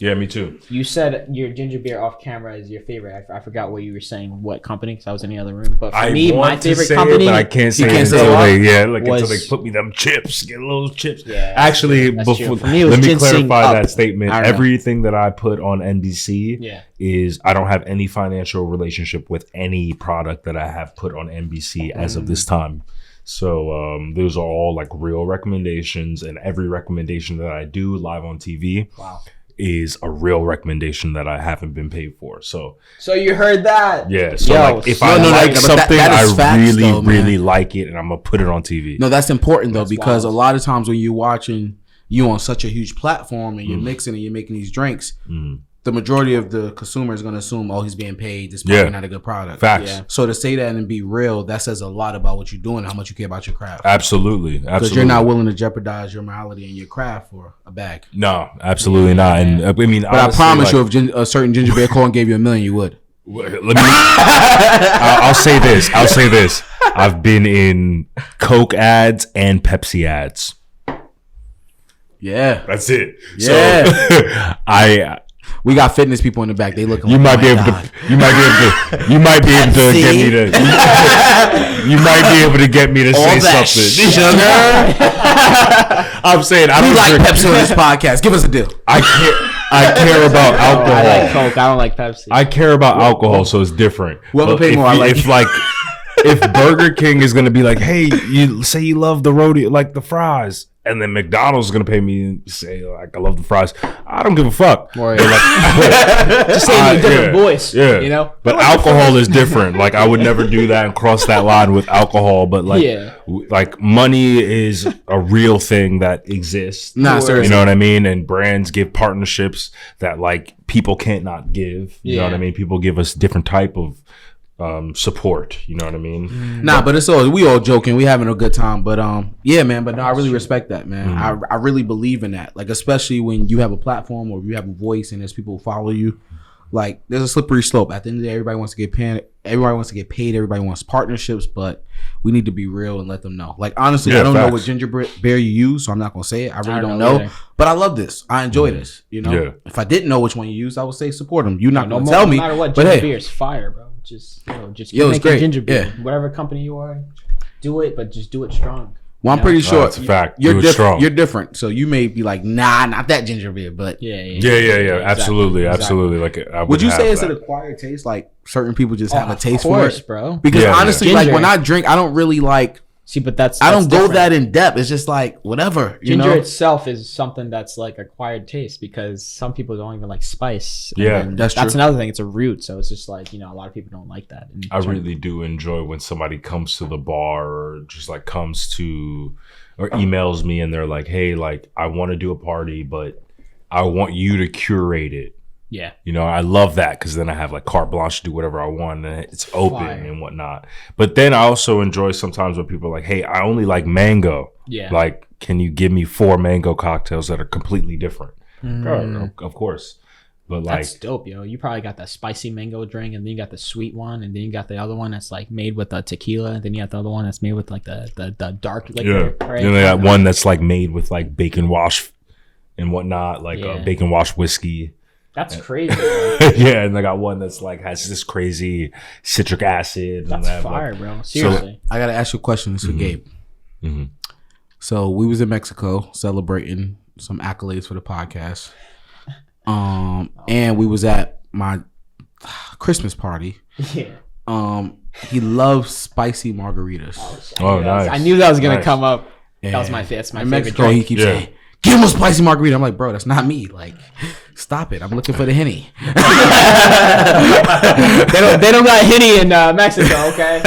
C: Yeah, me too.
B: You said your ginger beer off camera is your favorite. I forgot what you were saying. What company? Because I was in the other room. But for me, my favorite company.
C: But I can't say it until they put me them chips. Get little chips.
B: Yeah,
C: actually,
B: before let me
C: clarify that statement. Everything that I put on NBC is I don't have any financial relationship with any product that I have put on NBC as of this time. So those are all real recommendations, and every recommendation that I do live on TV.
B: Wow.
C: Is a real recommendation that I haven't been paid for. So
B: you heard that?
C: Yeah. So if I like something, I really like it, and I'm gonna put it on TV.
A: No, that's important though, because a lot of times when you're watching you on such a huge platform and you're mixing and you're making these drinks, the majority of the consumer is going to assume, oh, he's being paid. This is probably not a good product.
C: Facts.
B: Yeah.
A: So to say that and be real, that says a lot about what you're doing and how much you care about your craft.
C: Absolutely.
A: Because you're not willing to jeopardize your morality and your craft for a bag.
C: No, absolutely not. And I mean,
A: but I promise you, if a certain ginger beer call and gave you $1 million, you would.
C: Let me. I'll say this. I've been in Coke ads and Pepsi ads.
A: Yeah,
C: that's it.
A: Yeah,
C: so,
A: we got fitness people in the back. They look.
C: You might be able to. You might be able to get me to. You might be able to get me to say something.
A: Sugar.
C: I'm saying I don't
A: like Pepsi on this podcast. Give us a deal.
C: I care about alcohol.
B: I like Coke. I don't like Pepsi.
C: I care about alcohol, so it's different. If Burger King is gonna be like, hey, you say you love the rodeo, like the fries, and then McDonald's is gonna pay me and say like I love the fries, I don't give a fuck.
B: Just say in a different voice.
C: Yeah,
B: you know.
C: But alcohol is different. Like I would never do that and cross that line with alcohol. But like money is a real thing that exists.
A: Nah, seriously.
C: You know what I mean? And brands give partnerships that like people can't not give. You know what I mean? People give us different type of support, you know what I mean?
A: Nah, but it's all we all joking, we having a good time. But yeah, man. But no, I really respect that, man. I really believe in that. Like especially when you have a platform or you have a voice and there's people who follow you. Like there's a slippery slope. At the end of the day, everybody wants to get paid. Everybody wants to get paid. Everybody wants partnerships, but we need to be real and let them know. Like honestly, I don't know what ginger beer you use, so I'm not gonna say it. I really don't know. Either. But I love this. I enjoy this. You know, if I didn't know which one you use, I would say support them. You're not gonna tell me.
B: No matter what, ginger beer is fire, bro. Just
A: it's great.
B: Ginger beer. Whatever company you are, do it, but just do it strong.
A: Well, I'm pretty sure
C: it's a fact.
A: You're different. You're different. So you may be like, nah, not that ginger beer, but
C: yeah. Absolutely. Like,
A: would you say it's an acquired taste? Like certain people just have a taste for it,
B: bro.
A: Because honestly, like when I drink, I don't really like.
B: See, but that's
A: I don't
B: different.
A: go that in depth. It's just like whatever.
B: Ginger itself is something that's like acquired taste because some people don't even like spice.
C: Yeah,
A: that's true.
B: That's another thing. It's a root, so it's just like a lot of people don't like that.
C: I really do enjoy when somebody comes to the bar or just like comes to or emails me and they're like, "Hey, like I want to do a party, but I want you to curate it."
B: Yeah.
C: You know, I love that because then I have like carte blanche to do whatever I want and it's open and whatnot. But then I also enjoy sometimes when people are like, hey, I only like mango.
B: Yeah.
C: Like, can you give me 4 mango cocktails that are completely different? Of course. But like,
B: that's dope, yo. You probably got that spicy mango drink and then you got the sweet one and then you got the other one that's like made with a tequila and then you got the other one that's made with like the dark liquor.
C: Yeah.
B: Right?
C: Then they got one that's like made with like bacon wash and whatnot, like bacon wash whiskey.
B: That's crazy.
C: Yeah, and I got one that's like has this crazy citric acid.
B: That's
C: and
B: fire, bro. Seriously.
A: So, I gotta ask you a question. This is Gabe. So we was in Mexico celebrating some accolades for the podcast. And we was at my Christmas party.
B: Yeah.
A: He loves spicy margaritas.
C: Oh, nice.
B: I knew that was gonna come up. That was my favorite.
A: Mexico,
B: drink.
A: he keeps saying, "Give him a spicy margarita." I'm like, bro, that's not me. Like, stop it. I'm looking for the Henny.
B: they don't got Henny in Mexico, okay?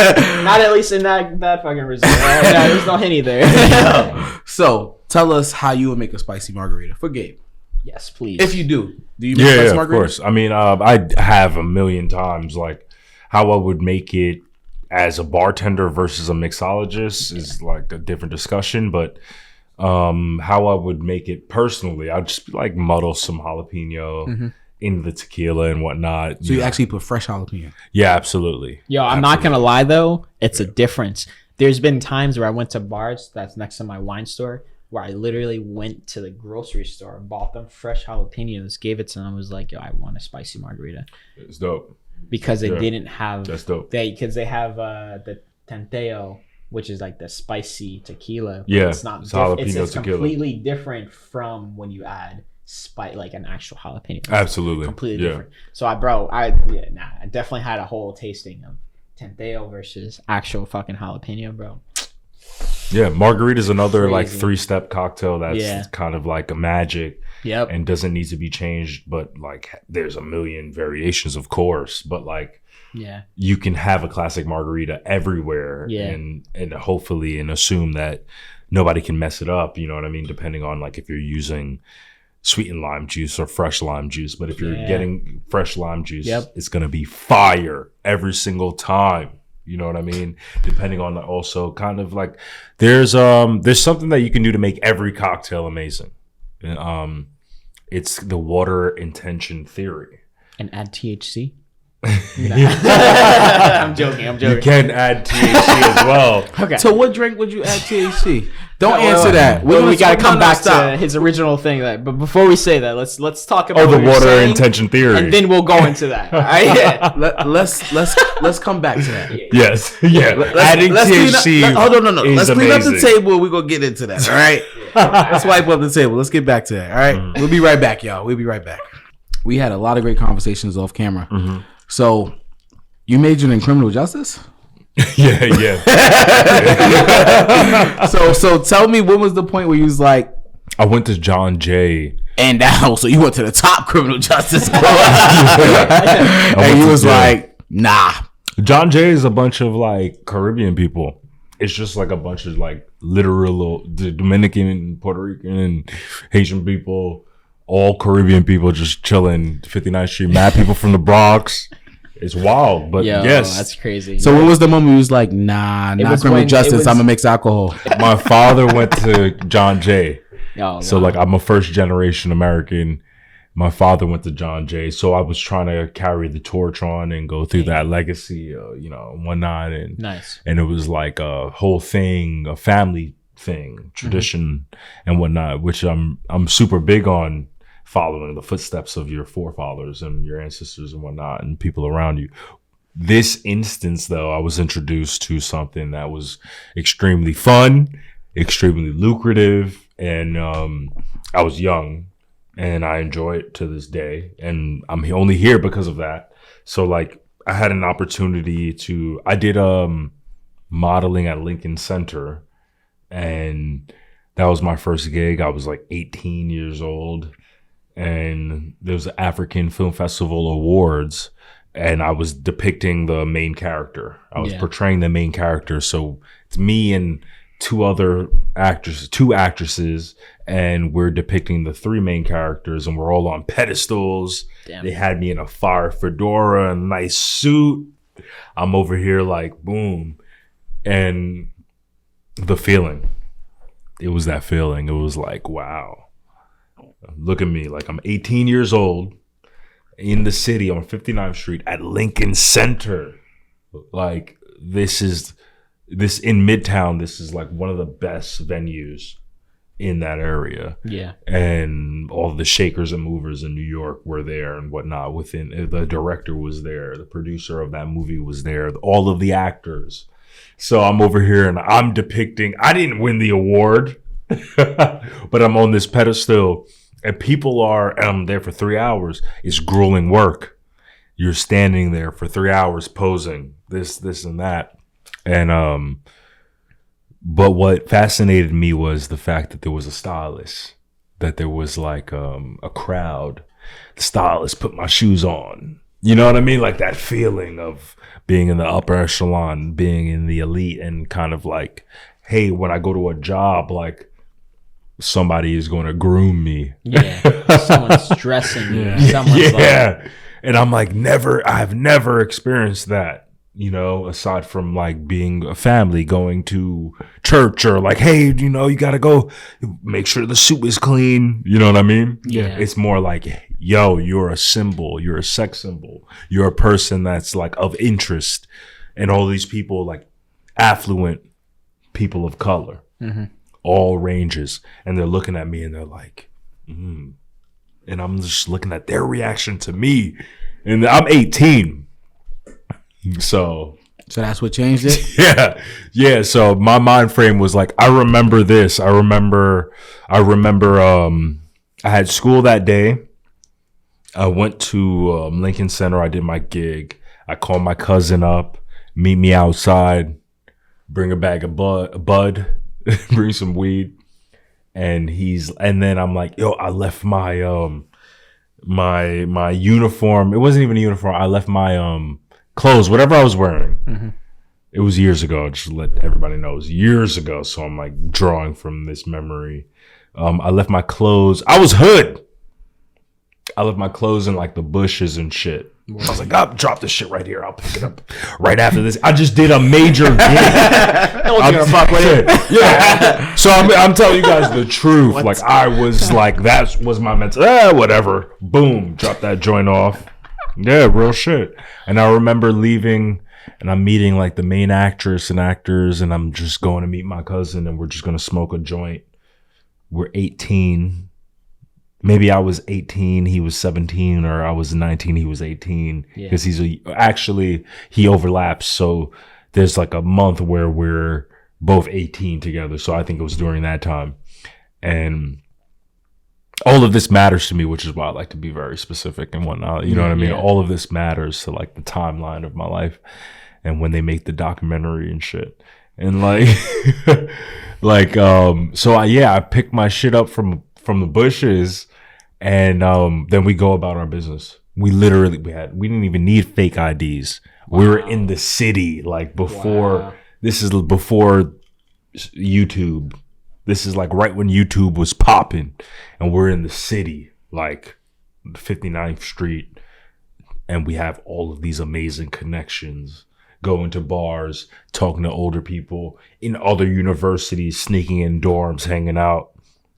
B: Not at least in that fucking resort. Right? No, there's no Henny there.
A: So tell us how you would make a spicy margarita for Gabe.
B: Yes, please.
A: If you do you make spicy margarita?
C: Of course. I mean, I have a million times like how I would make it as a bartender versus a mixologist is like a different discussion, but how I would make it personally, I'd just like muddle some jalapeno in the tequila and whatnot.
A: So you actually put fresh jalapeno?
C: Yeah, absolutely.
B: Yo, I'm not gonna lie though, it's a difference. There's been times where I went to bars that's next to my wine store where I literally went to the grocery store and bought them fresh jalapenos, gave it to them, and was like, yo, I want a spicy margarita.
C: It's dope.
B: Because they didn't have
C: that's dope.
B: Because they have the Tanteo, which is like the spicy tequila.
C: Yeah,
B: it's not. It's completely different from when you add like an actual jalapeno.
C: Absolutely,
B: completely different. So I definitely had a whole tasting of Tanteo versus actual fucking jalapeno, bro.
C: Yeah, margarita is another like 3-step cocktail that's kind of like a magic.
B: Yep.
C: And doesn't need to be changed, but like there's a million variations, of course. But like, you can have a classic margarita everywhere, and hopefully and assume that nobody can mess it up. You know what I mean? Depending on like if you're using sweetened lime juice or fresh lime juice. But if you're
B: Yeah.
C: getting fresh lime juice,
B: Yep.
C: it's gonna be fire every single time. You know what I mean? Depending on also kind of like there's something that you can do to make every cocktail amazing. It's the water intention theory.
B: And add THC. I'm joking.
C: You can add THC as well.
B: Okay.
A: So what drink would you add THC? Don't
B: No,
A: answer that.
B: We got to come back
A: stop.
B: to his original thing. But before we say that, let's talk about
C: The
B: what you're
C: water
B: saying,
C: intention theory.
B: and then we'll go into that. All right?
A: Let's come back to that.
C: Yes. Yeah. Adding THC.
A: Hold on, no.
C: is
A: Let's clean up the
C: amazing.
A: table. We're gonna get into that. All right. Let's wipe up the table. Let's get back to that. All right. We'll be right back, y'all. We'll be right back. We had a lot of great conversations off camera. So you majored in criminal justice?
C: Yeah.
A: So tell me, when was the point where you was like,
C: I went to John Jay.
A: and now, so you went to the top criminal justice court,
C: I went
A: and you
C: to
A: was
C: jail.
A: like, nah.
C: John Jay is a bunch of like Caribbean people. It's just like a bunch of like literal Dominican and Puerto Rican and Haitian people, all Caribbean people just chilling. 59th Street, mad people from the Bronx. It's wild, but
B: Yo,
C: yes.
B: that's crazy.
A: So what was the moment you was like, nah, not
B: was
A: criminal
B: when-
A: justice,
B: it was-
A: I'm gonna mix alcohol.
C: My father went to John Jay. So
B: wow.
C: like I'm a first generation American. My father went to John Jay. So I was trying to carry the torch on and go through that legacy, and whatnot. And
B: Nice.
C: And it was like a whole thing, a family thing, tradition and whatnot, which I'm super big on following the footsteps of your forefathers and your ancestors and whatnot and people around you. This instance, though, I was introduced to something that was extremely fun, extremely lucrative, and I was young and I enjoy it to this day. And I'm only here because of that. So like I had an opportunity I did modeling at Lincoln Center, and that was my first gig. I was like 18 years old, and there was the African Film Festival Awards, and I was depicting the main character. I was portraying the main character. So it's me and two actresses, and we're depicting the three main characters, and we're all on pedestals.
B: Damn.
C: They had me in a fire fedora, a nice suit. I'm over here like, boom. And the feeling, it was that feeling. It was like, wow, look at me. Like I'm 18 years old in the city on 59th Street at Lincoln Center. Like this in Midtown. This is like one of the best venues in that area.
B: Yeah.
C: And all the shakers and movers in New York were there and whatnot. The director was there. The producer of that movie was there. All of the actors. So I'm over here and I'm depicting, I didn't win the award, but I'm on this pedestal and I'm there for 3 hours. It's grueling work. You're standing there for 3 hours posing this and that. And, but what fascinated me was the fact that there was a stylist, that there was like a crowd. The stylist put my shoes on. You know what I mean? Like that feeling of being in the upper echelon, being in the elite, and kind of like, hey, when I go to a job, like somebody is going to groom me.
B: Yeah. Someone's dressing you. Someone's
C: Yeah. And I'm like, I've never experienced that. Aside from like being a family, going to church, or like, hey, you gotta go make sure the soup is clean. You know what I mean?
B: Yeah.
C: It's more like, yo, you're a symbol. You're a sex symbol. You're a person that's like of interest. And all these people, like affluent people of color, all ranges. And they're looking at me and they're like, and I'm just looking at their reaction to me. And I'm 18. So
A: that's what changed it.
C: Yeah. So my mind frame was like, I remember this. I remember. I had school that day. I went to Lincoln Center. I did my gig. I called my cousin up, meet me outside, bring a bag of bud, bring some weed, and then I'm like, yo, I left my my uniform. It wasn't even a uniform. I left my clothes, whatever I was wearing. It was years ago. Just to let everybody know, it was years ago. So I'm like drawing from this memory. I left my clothes. I was hood. I left my clothes in like the bushes and shit. I was like, I'll drop this shit right here. I'll pick it up right after this. I just did a major gig. I'm gonna fuck with it. Yeah. So I'm telling you guys the truth. Like I was like, that was my mental. Whatever. Boom. Drop that joint off. Yeah, real shit. And I remember leaving, and I'm meeting like the main actress and actors, and I'm just going to meet my cousin, and we're just gonna smoke a joint. We're 18. Maybe I was 18, he was 17, or I was 19, he was 18. Because he overlaps. So there's like a month where we're both 18 together. So I think it was during that time. And all of this matters to me, which is why I like to be very specific and whatnot. You know what I mean? Yeah. All of this matters to like the timeline of my life and when they make the documentary and shit. And like, so I picked my shit up from the bushes. And then we go about our business. We didn't even need fake IDs. Wow. We were in the city like before. This is before YouTube. This is like right when YouTube was popping, and we're in the city, like 59th Street, and we have all of these amazing connections. Going to bars, talking to older people in other universities, sneaking in dorms, hanging out.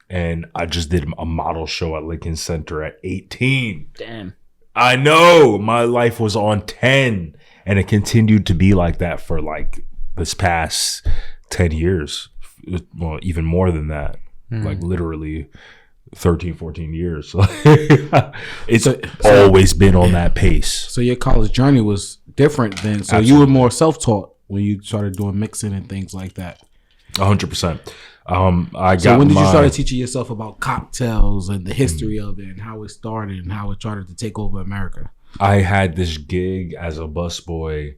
C: And I just did a model show at Lincoln Center at 18.
B: Damn.
C: I know. My life was on 10. And it continued to be like that for like this past 10 years. Well, even more than that. Like literally 13, 14 years. It's always been on that pace.
A: So your college journey was different then. So Absolutely. You were more self-taught when you started doing mixing and things like that.
C: 100%.
A: So when did you start teaching yourself about cocktails and the history of it and how it started and how it started to take over America?
C: I had this gig as a busboy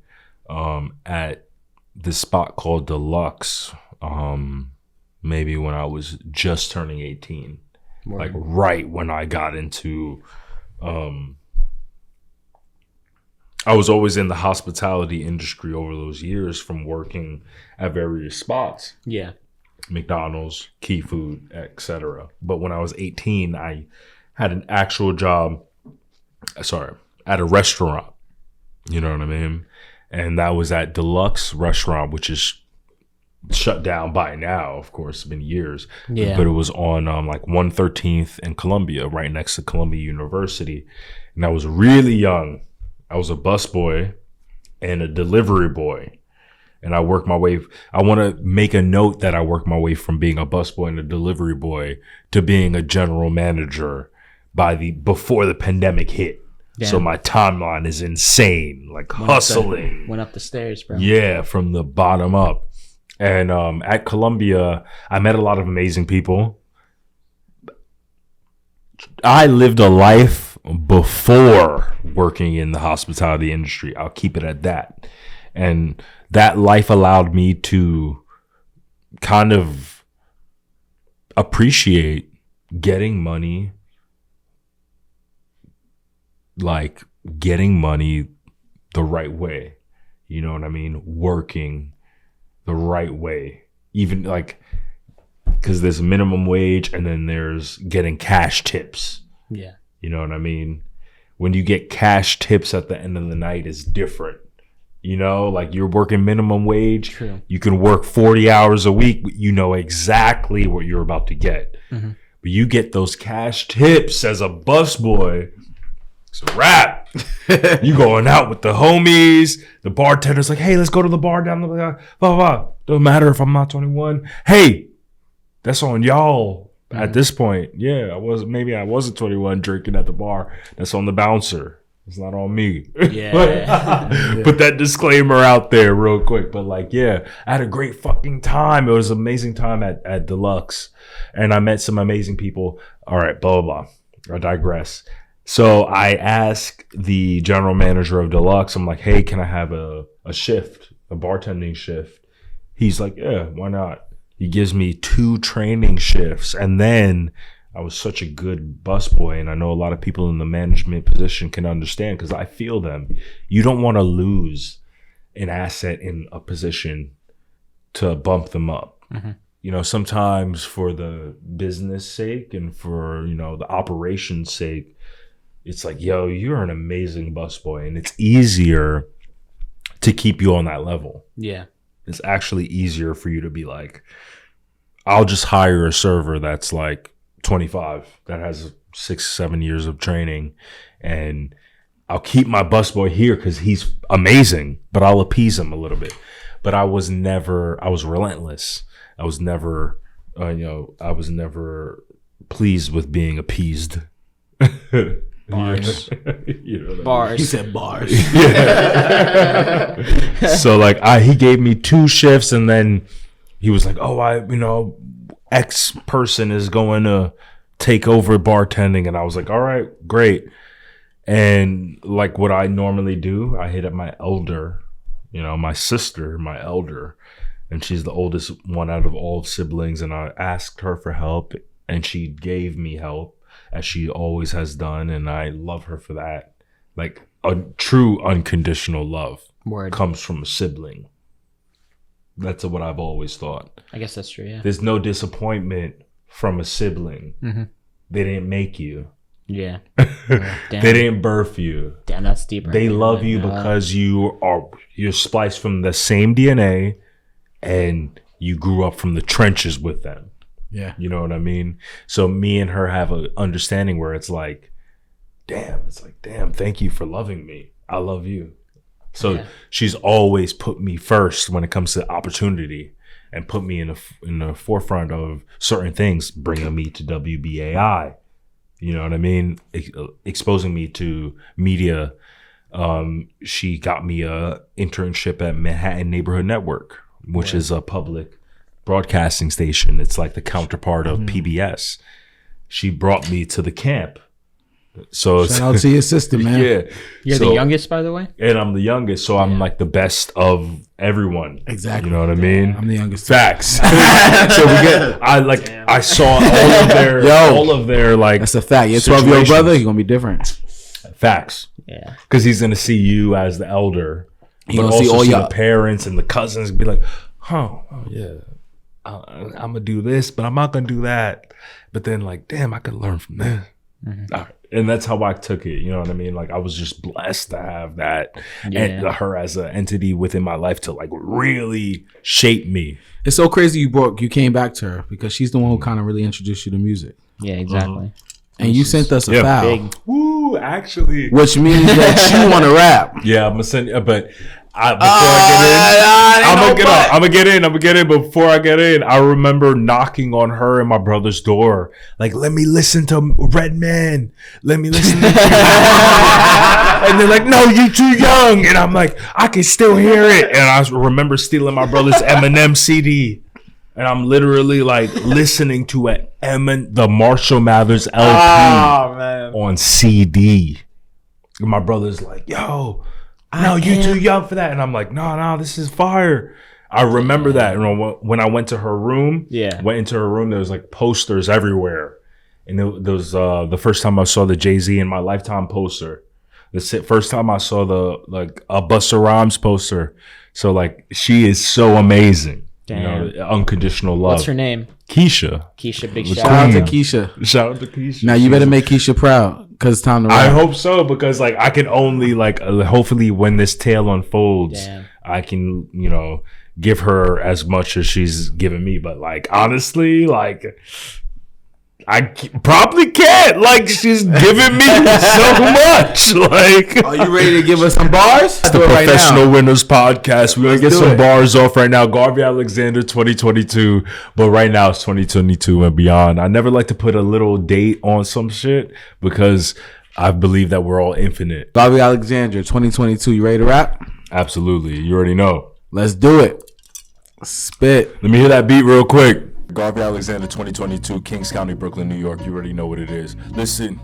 C: at this spot called Deluxe, maybe when I was just turning 18. Like right when I got into I was always in the hospitality industry over those years from working at various spots.
B: Yeah.
C: McDonald's, Key Food, etc. But when I was 18, I had an actual job, at a restaurant. You know what I mean? And that was at Deluxe Restaurant, which is shut down by now, of course. It's been years.
B: Yeah.
C: But it was on like 113th and Columbia, right next to Columbia University. And I was really young. I was a busboy and a delivery boy. And I worked my way. I want to make a note that I worked my way from being a busboy and a delivery boy to being a general manager before the pandemic hit. Damn. So my timeline is insane, like hustling.
B: Went up the stairs, bro.
C: Yeah, from the bottom up. And at Columbia, I met a lot of amazing people. I lived a life before working in the hospitality industry. I'll keep it at that. And that life allowed me to kind of appreciate getting money, like getting money the right way. You know what I mean? Working the right way. Even like, because there's minimum wage and then there's getting cash tips.
B: Yeah.
C: You know what I mean? When you get cash tips at the end of the night, it's different. You know, like you're working minimum wage. True. You can work 40 hours a week. You know exactly what you're about to get. Mm-hmm. But you get those cash tips as a busboy. It's a wrap. You going out with the homies. The bartender's like, hey, let's go to the bar down the blah, blah, blah. Don't matter if I'm not 21. Hey, that's on y'all. Mm-hmm. At this point. Yeah, I wasn't 21 drinking at the bar. That's on the bouncer. It's not on me.
B: Yeah.
C: Put that disclaimer out there real quick. But like, yeah, I had a great fucking time. It was an amazing time at Deluxe. And I met some amazing people. All right, blah, blah, blah. I digress. So I asked the general manager of Deluxe, I'm like, hey, can I have a shift, a bartending shift? He's like, yeah, why not? He gives me 2 training shifts. And then I was such a good busboy, and I know a lot of people in the management position can understand because I feel them. You don't want to lose an asset in a position to bump them up. Mm-hmm. You know, sometimes for the business sake and for, you know, the operations sake, it's like, yo, you're an amazing busboy, and it's easier to keep you on that level.
B: Yeah.
C: It's actually easier for you to be like, I'll just hire a server that's like 25 that has 6-7 years of training, and I'll keep my busboy here because he's amazing, but I'll appease him a little bit. But I was relentless. I was never pleased with being appeased.
B: Bars.
C: You know
B: Bars.
A: He said bars.
C: So like he gave me 2 shifts, and then he was like, oh, X person is going to take over bartending. And I was like, all right, great. And like what I normally do, I hit up my elder, my sister, my elder, and she's the oldest one out of all siblings. And I asked her for help, and she gave me help, as she always has done. And I love her for that. Like a true unconditional love comes from a sibling. That's what I've always thought.
B: I guess that's true, yeah.
C: There's no disappointment from a sibling. Mm-hmm. They didn't make you.
B: Yeah.
C: They didn't birth you.
B: Damn, that's deep.
C: They love you because you're spliced from the same DNA, and you grew up from the trenches with them.
A: Yeah.
C: You know what I mean? So me and her have an understanding where it's like, damn, thank you for loving me. I love you. So she's always put me first when it comes to opportunity, and put me in the forefront of certain things, bringing me to WBAI. You know what I mean? Exposing me to media. She got me a internship at Manhattan Neighborhood Network, which is a public broadcasting station. It's like the counterpart of PBS. She brought me to the camp. So
A: shout out to your sister, man.
C: Yeah.
B: You're the youngest, by the way?
C: And I'm the youngest, so I'm like the best of everyone.
A: Exactly.
C: You know what I mean?
A: I'm the youngest.
C: Facts. So I saw all of their like.
A: That's a fact. Your 12-year-old brother, he's gonna be different.
C: Facts.
B: Yeah.
C: Because he's gonna see you as the elder,
A: He
C: but
A: gonna
C: also
A: see all
C: see
A: y'all.
C: the parents and the cousins be like, oh yeah, I'm gonna do this, but I'm not gonna do that. But then like, damn, I could learn from this.
B: Mm-hmm.
C: All right. And that's how I took it. You know what I mean? Like I was just blessed to have that and her as an entity within my life to like really shape me.
A: It's so crazy you came back to her, because she's the one who kind of really introduced you to music.
B: Yeah, exactly.
A: And you sent us a file,
B: Big.
C: Woo, actually.
A: which means that you want to rap.
C: Yeah, I'm gonna send you, but before I get in, I'm gonna get in. Before I get in, I remember knocking on her and my brother's door, like, let me listen to Redman. Let me listen to And they're like, no, you too young. And I'm like, I can still hear it. And I remember stealing my brother's Eminem CD. And I'm literally like listening to the Marshall Mathers LP on CD. And my brother's like, yo, no, you too young for that. And I'm like, no, this is fire. I remember that. When I went to her room, there was like posters everywhere. And there was the first time I saw the Jay-Z in My Lifetime poster. The first time I saw a Busta Rhymes poster. So like, she is so amazing.
B: Damn.
C: You know, unconditional love.
B: What's her name?
C: Keisha.
B: Keisha, big
C: The
B: shout
A: Shout out to
B: out.
A: Keisha.
C: Shout out to Keisha.
A: Now you better make Keisha proud, because it's time to
C: I
A: rap.
C: hope so, because like I can only like hopefully when this tale unfolds, I can give her as much as she's given me. But like honestly, like I probably can't. Like she's giving me so much. Like,
A: are you ready to give us some bars?
C: the Professional Winners Podcast. We're gonna get
A: do
C: some
A: it.
C: bars off right now. Garvey Alexander 2022, but right now it's 2022 and beyond. I never like to put a little date on some shit because I believe that we're all infinite.
A: Garvey Alexander 2022. You ready to rap?
C: Absolutely, you already know.
A: Let's do it. Spit.
C: Let me hear that beat real quick. Garvey Alexander 2022, Kings County, Brooklyn, New York. You already know what it is. Listen.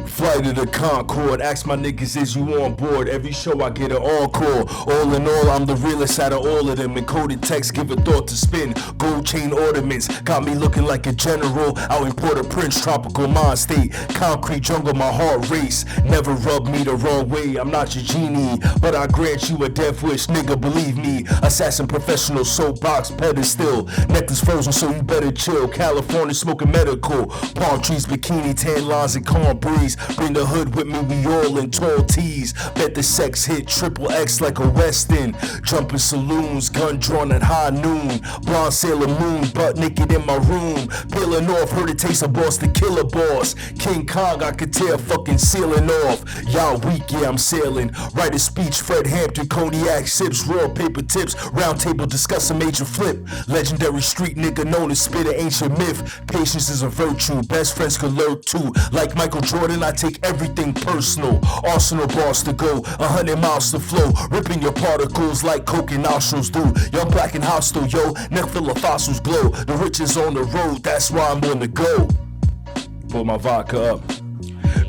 C: Flight of the Concorde, ask my niggas, is you on board? Every show I get an encore. All in all, I'm the realest out of all of them. Encoded text, give a thought to spin. Gold chain ornaments, got me looking like a general. Out in Port-au-Prince, tropical mind state. Concrete jungle, my heart race. Never rub me the wrong way, I'm not your genie. But I grant you a death wish, nigga, believe me. Assassin professional, soapbox, pedestal. Necklace frozen, so you better chill. California smoking medical. Palm trees, bikini, tan lines, and cornbread.
D: breeze. Bring the hood with me, we all in tall tees. Bet the sex hit triple X like a West End. Jumping saloons, gun drawn at high noon. Blonde Sailor Moon, butt naked in my room. Peeling off, heard it taste of boss, the killer boss. King Kong, I could tear fucking ceiling off. Y'all weak, yeah, I'm sailing. Write a speech, Fred Hampton, cognac sips, raw paper tips. Round table, discuss a major flip. Legendary street nigga known to spit an ancient myth. Patience is a virtue, best friends can lurk too. Like Michael Jordan, I take everything personal. Arsenal bars to go, 100 miles to flow. Ripping your particles like coke and nostrils do. Young black and hostile, yo, neck full of fossils glow. The rich is on the road, that's why I'm on the go. Pull my vodka up.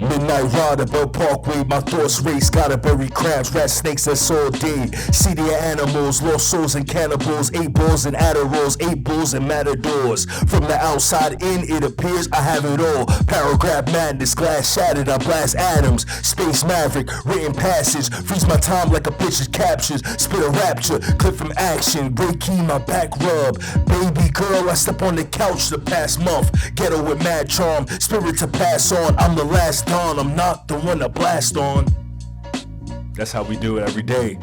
D: Midnight ride above Parkway, my thoughts race. Gotta bury crabs, rat snakes, that's all day. See the animals, lost souls and cannibals. 8 balls and Adderalls, 8 bulls and matadors. From the outside in, it appears I have it all. Paragraph madness, glass shattered, I blast atoms. Space maverick, written passage. Freeze my time like a bitch's captures. Spit a rapture, clip from action. Break key, my back rub. Baby girl, I step on the couch the past month. Ghetto with mad charm, spirit to pass on. I'm the last dawn, I'm not the one to blast on. That's how we do it every day.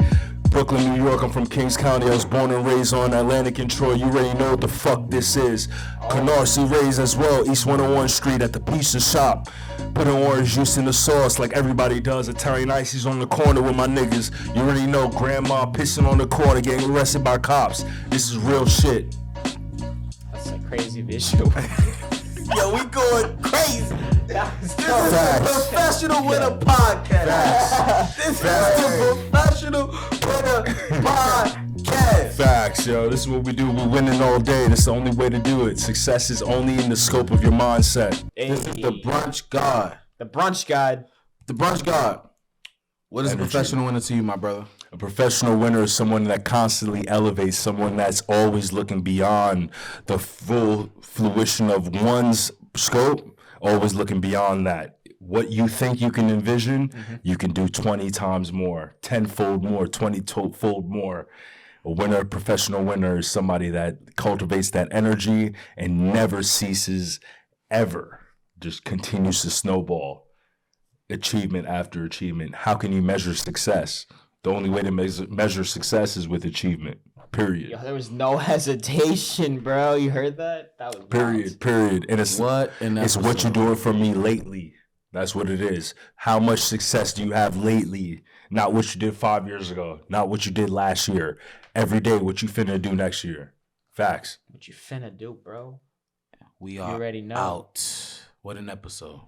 D: Brooklyn, New York, I'm from Kings County. I was born and raised on Atlantic and Troy. You already know what the fuck this is. Conyers raised as well, East 101 Street at the pizza shop. Putting orange juice in the sauce like everybody does. Italian ices on the corner with my niggas. You already know, grandma pissing on the corner, getting arrested by cops. This is real shit.
B: That's a crazy visual.
A: Yo, we going crazy. This is the
D: Facts.
A: Professional Winner Podcast. This is the Professional Winner Podcast.
D: Facts, yo. This is what we do. We're winning all day. That's the only way to do it. Success is only in the scope of your mindset.
A: This is the Brunch God.
B: The Brunch God.
A: The Brunch God. What is
D: Energy.
A: a professional winner to you, my brother?
D: A professional winner is someone that constantly elevates, someone that's always looking beyond the full fruition of one's scope, always looking beyond that. What you think you can envision, you can do 20 times more, 10-fold more, 20-fold more. A winner, professional winner, is somebody that cultivates that energy and never ceases, ever. Just continues to snowball. Achievement after achievement. How can you measure success? The only way to measure success is with achievement. Period.
B: Yo, there was no hesitation, bro. You heard that? That was wild.
D: Period. And it's
A: What an
D: it's what you're doing for me lately. That's what it is. How much success do you have lately? Not what you did 5 years ago. Not what you did last year. Every day, what you finna do next year. Facts.
B: What you finna do, bro?
A: We
B: You
A: are
B: already know.
A: out. What an episode.